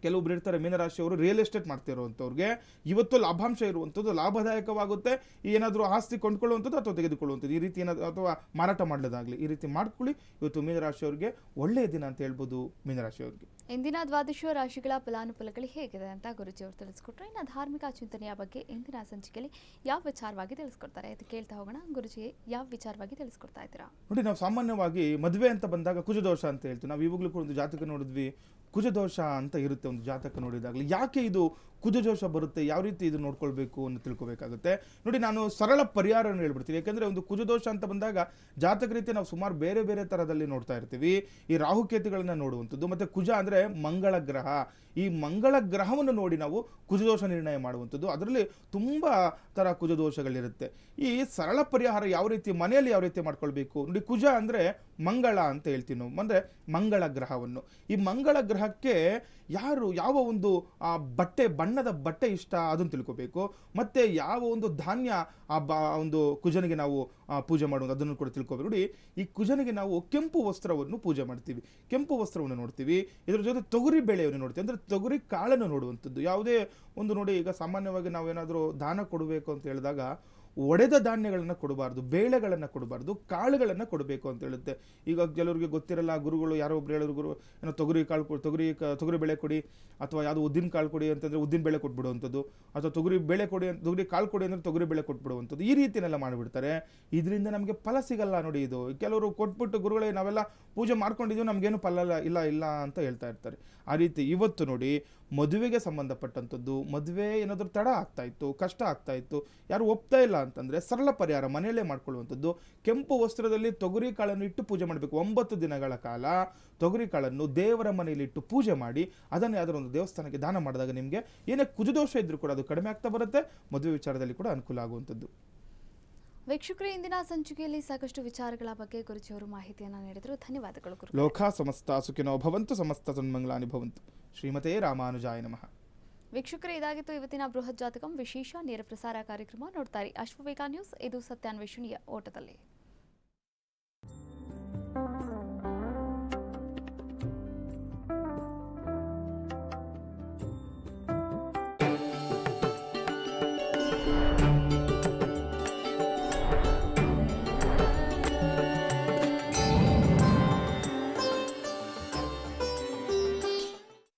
ಕೆಲವೊಬ್ರು ಇರ್ತಾರೆ ಮೀನರಾಶಿಯವರು ರಿಯಲ್ ಎಸ್ಟೇಟ್ ಮಾಡ್ತಿರುವಂಥವ್ರಿಗೆ ಇವತ್ತು ಲಾಭಾಂಶ ಇರುವಂಥದ್ದು, ಲಾಭದಾಯಕವಾಗುತ್ತೆ. ಏನಾದರೂ ಆಸ್ತಿ ಕೊಂಡ್ಕೊಳ್ಳುವಂಥದ್ದು ಅಥವಾ ತೆಗೆದುಕೊಳ್ಳುವಂಥದ್ದು, ಈ ರೀತಿ ಏನಾದರೂ ಅಥವಾ ಮಾರಾಟ ಮಾಡಲಿದಾಗಲಿ, ಈ ರೀತಿ ಮಾಡ್ಕೊಳ್ಳಿ. ಇವತ್ತು ಮೀನರಾಶಿಯವರಿಗೆ ಒಳ್ಳೆಯ ದಿನ ಅಂತ ಹೇಳ್ಬೋದು. ಮೀನರಾಶಿಯವರಿಗೆ ಇಂದಿನ ದ್ವಾದಶ ರಾಶಿಗಳ ಫಲಾನುಫಲಗಳು ಹೇಗಿದೆ ಅಂತ ಗುರುಜಿ ಅವರು ತಿಳಿಸ್ಕೊಟ್ರು. ಇನ್ನು ಧಾರ್ಮಿಕ ಚಿಂತನೆಯ ಬಗ್ಗೆ ಇಂದಿನ ಸಂಚಿಕೆಯಲ್ಲಿ ಯಾವ ವಿಚಾರವಾಗಿ ತಿಳಿಸ್ಕೊಡ್ತಾರೆ ಅಂತ ಕೇಳ್ತಾ ಹೋಗೋಣ. ಗುರುಜಿ, ಯಾವ ವಿಚಾರವಾಗಿ ತಿಳಿಸ್ಕೊಡ್ತಾ ಇದ್ದೀರಾ? ನೋಡಿ, ನಾವು ಸಾಮಾನ್ಯವಾಗಿ ಮದುವೆ ಅಂತ ಬಂದಾಗ ಕುಜದೋಷ ಅಂತ ಹೇಳ್ತೀವಿ. ನಾವು ಇವಾಗಲೂ ಕೂಡ ಒಂದು ಜಾತಕ ನೋಡಿದ್ವಿ, ಕುಜದೋಷ ಅಂತ ಇರುತ್ತೆ ಒಂದು ಜಾತಕ ನೋಡಿದಾಗಲಿ. ಯಾಕೆ ಇದು ಕುಜದೋಷ ಬರುತ್ತೆ, ಯಾವ ರೀತಿ ಇದು ನೋಡ್ಕೊಳ್ಬೇಕು ಅಂತ ತಿಳ್ಕೊಬೇಕಾಗುತ್ತೆ. ನೋಡಿ, ನಾನು ಸರಳ ಪರಿಹಾರವನ್ನು ಹೇಳ್ಬಿಡ್ತೀನಿ. ಯಾಕೆಂದರೆ ಒಂದು ಕುಜದೋಷ ಅಂತ ಬಂದಾಗ ಜಾತಕ ರೀತಿ ನಾವು ಸುಮಾರು ಬೇರೆ ಬೇರೆ ಥರದಲ್ಲಿ ನೋಡ್ತಾ ಇರ್ತೀವಿ. ಈ ರಾಹುಕೇತುಗಳನ್ನ ನೋಡುವಂಥದ್ದು, ಮತ್ತು ಕುಜ ಅಂದರೆ ಮಂಗಳ ಗ್ರಹ. ಈ ಮಂಗಳ ಗ್ರಹವನ್ನು ನೋಡಿ ನಾವು ಕುಜದೋಷ ನಿರ್ಣಯ ಮಾಡುವಂಥದ್ದು. ಅದರಲ್ಲಿ ತುಂಬ ಥರ ಕುಜದೋಷಗಳಿರುತ್ತೆ. ಈ ಸರಳ ಪರಿಹಾರ ಯಾವ ರೀತಿ ಮನೆಯಲ್ಲಿ ಯಾವ ರೀತಿ ಮಾಡ್ಕೊಳ್ಬೇಕು ನೋಡಿ. ಕುಜ ಅಂದರೆ ಮಂಗಳ ಅಂತ ಹೇಳ್ತೀವಿ ನಾವು, ಅಂದರೆ ಮಂಗಳ ಗ್ರಹವನ್ನು. ಈ ಮಂಗಳ ಗ್ರಹಕ್ಕೆ ಯಾವ ಒಂದು ಬಟ್ಟೆ, ಬಣ್ಣದ ಬಟ್ಟೆ ಇಷ್ಟ ಅದನ್ನು ತಿಳ್ಕೊಬೇಕು. ಮತ್ತು ಯಾವ ಒಂದು ಧಾನ್ಯ ಒಂದು ಕುಜನಿಗೆ ನಾವು ಪೂಜೆ ಮಾಡುವುದು ಅದನ್ನು ಕೂಡ ತಿಳ್ಕೊಬೇಕು. ನೋಡಿ, ಈ ಕುಜನಿಗೆ ನಾವು ಕೆಂಪು ವಸ್ತ್ರವನ್ನು ಪೂಜೆ ಮಾಡ್ತೀವಿ, ಕೆಂಪು ವಸ್ತ್ರವನ್ನು ನೋಡ್ತೀವಿ. ಇದರ ಜೊತೆ ತೊಗರಿ ಬೇಳೆಯನ್ನು ನೋಡ್ತೀವಿ, ಅಂದರೆ ತೊಗರಿ ಕಾಳನ್ನು ನೋಡುವಂಥದ್ದು. ಯಾವುದೇ ಒಂದು ನೋಡಿ, ಈಗ ಸಾಮಾನ್ಯವಾಗಿ ನಾವೇನಾದರೂ ದಾನ ಕೊಡಬೇಕು ಅಂತ ಹೇಳಿದಾಗ ಒಡೆದ ಧಾನ್ಯಗಳನ್ನು ಕೊಡಬಾರ್ದು, ಬೇಳೆಗಳನ್ನು ಕೊಡಬಾರ್ದು, ಕಾಳುಗಳನ್ನು ಕೊಡಬೇಕು ಅಂತ ಹೇಳುತ್ತೆ. ಈಗ ಕೆಲವರಿಗೆ ಗೊತ್ತಿರಲ್ಲ, ಗುರುಗಳು ಯಾರೋ ಒಬ್ರು ಹೇಳೋರು, ಗುರು ಏನೋ ತೊಗರಿ ಕಾಳು ತೊಗರಿ ಬೇಳೆ ಕೊಡಿ, ಅಥವಾ ಯಾವುದೋ ಉದ್ದಿನ ಕಾಳು ಕೊಡಿ ಅಂತಂದರೆ ಉದ್ದಿನ ಬೇಳೆ ಕೊಟ್ಬಿಡುವಂಥದ್ದು, ಅಥವಾ ತೊಗರಿ ಬೇಳೆ ಕೊಡಿ, ತೊಗರಿ ಕಾಳು ಕೊಡಿ ಅಂದರೆ ತೊಗರಿ ಬೇಳೆ ಕೊಟ್ಬಿಡುವಂಥದ್ದು. ಈ ರೀತಿಯನ್ನೆಲ್ಲ ಮಾಡಿಬಿಡ್ತಾರೆ. ಇದರಿಂದ ನಮಗೆ ಫಲ ಸಿಗಲ್ಲ ನೋಡಿ. ಇದು ಕೆಲವರು ಕೊಟ್ಬಿಟ್ಟು, ಗುರುಗಳೇ ನಾವೆಲ್ಲ ಪೂಜೆ ಮಾಡ್ಕೊಂಡಿದ್ದೀವಿ, ನಮಗೇನು ಫಲ ಇಲ್ಲ ಅಂತ ಹೇಳ್ತಾ ಇರ್ತಾರೆ. ಆ ರೀತಿ ಇವತ್ತು ನೋಡಿ, ಮದುವೆಗೆ ಸಂಬಂಧಪಟ್ಟಂಥದ್ದು, ಮದುವೆ ಏನಾದರೂ ತಡ ಆಗ್ತಾ ಇತ್ತು, ಕಷ್ಟ ಆಗ್ತಾ ಇತ್ತು, ಯಾರು ಒಪ್ತಾ ಇಲ್ಲ ಅಂತಂದರೆ ಸರಳ ಪರಿಹಾರ ಮನೆಯಲ್ಲೇ ಮಾಡ್ಕೊಳ್ಳುವಂಥದ್ದು. ಕೆಂಪು ವಸ್ತ್ರದಲ್ಲಿ ತೊಗರಿ ಕಾಳನ್ನು ಇಟ್ಟು ಪೂಜೆ ಮಾಡಬೇಕು. 9 ದಿನಗಳ ಕಾಲ ತೊಗರಿ ಕಾಳನ್ನು ದೇವರ ಮನೆಯಲ್ಲಿ ಇಟ್ಟು ಪೂಜೆ ಮಾಡಿ ಅದನ್ನು ಯಾವುದಾದ್ರು ಒಂದು ದೇವಸ್ಥಾನಕ್ಕೆ ದಾನ ಮಾಡಿದಾಗ ನಿಮಗೆ ಏನೇ ಕುಜದೋಷ ಇದ್ರೂ ಕೂಡ ಅದು ಕಡಿಮೆ ಆಗ್ತಾ ಬರುತ್ತೆ. ಮದುವೆ ವಿಚಾರದಲ್ಲಿ ಕೂಡ ಅನುಕೂಲ ಆಗುವಂಥದ್ದು. ವೀಕ್ಷಕರು, ಇಂದಿನ ಸಂಚಿಕೆಯಲ್ಲಿ ಸಾಕಷ್ಟು ವಿಚಾರಗಳ ಬಗ್ಗೆ ಗುರುಜಿಯವರು ಮಾಹಿತಿಯನ್ನು ನೀಡಿದರು. ಧನ್ಯವಾದಗಳು ಗುರು. ಲೋಕ ಸಮಸ್ತ ಸುಖಿನೋ ಭವಂತು, ಸಮಸ್ತ ಸನ್ಮಂಗಳಾನಿ ಭವಂತು. ಶ್ರೀಮತೇ ರಾಮಾನುಜಾಯ ನಮಃ. ವೀಕ್ಷಕರೇ, ಇದಾಗಿತ್ತು ಇವತ್ತಿನ ಬೃಹತ್ ಜಾತಕಂ ವಿಶೇಷ ನೇರ ಪ್ರಸಾರ ಕಾರ್ಯಕ್ರಮ. ನೋಡ್ತಾರೆ ಅಶ್ವವೇಗ ನ್ಯೂಸ್, ಇದು ಸತ್ಯಾನ್ವೇಷಣೆಯ ಓಟದಲ್ಲಿ.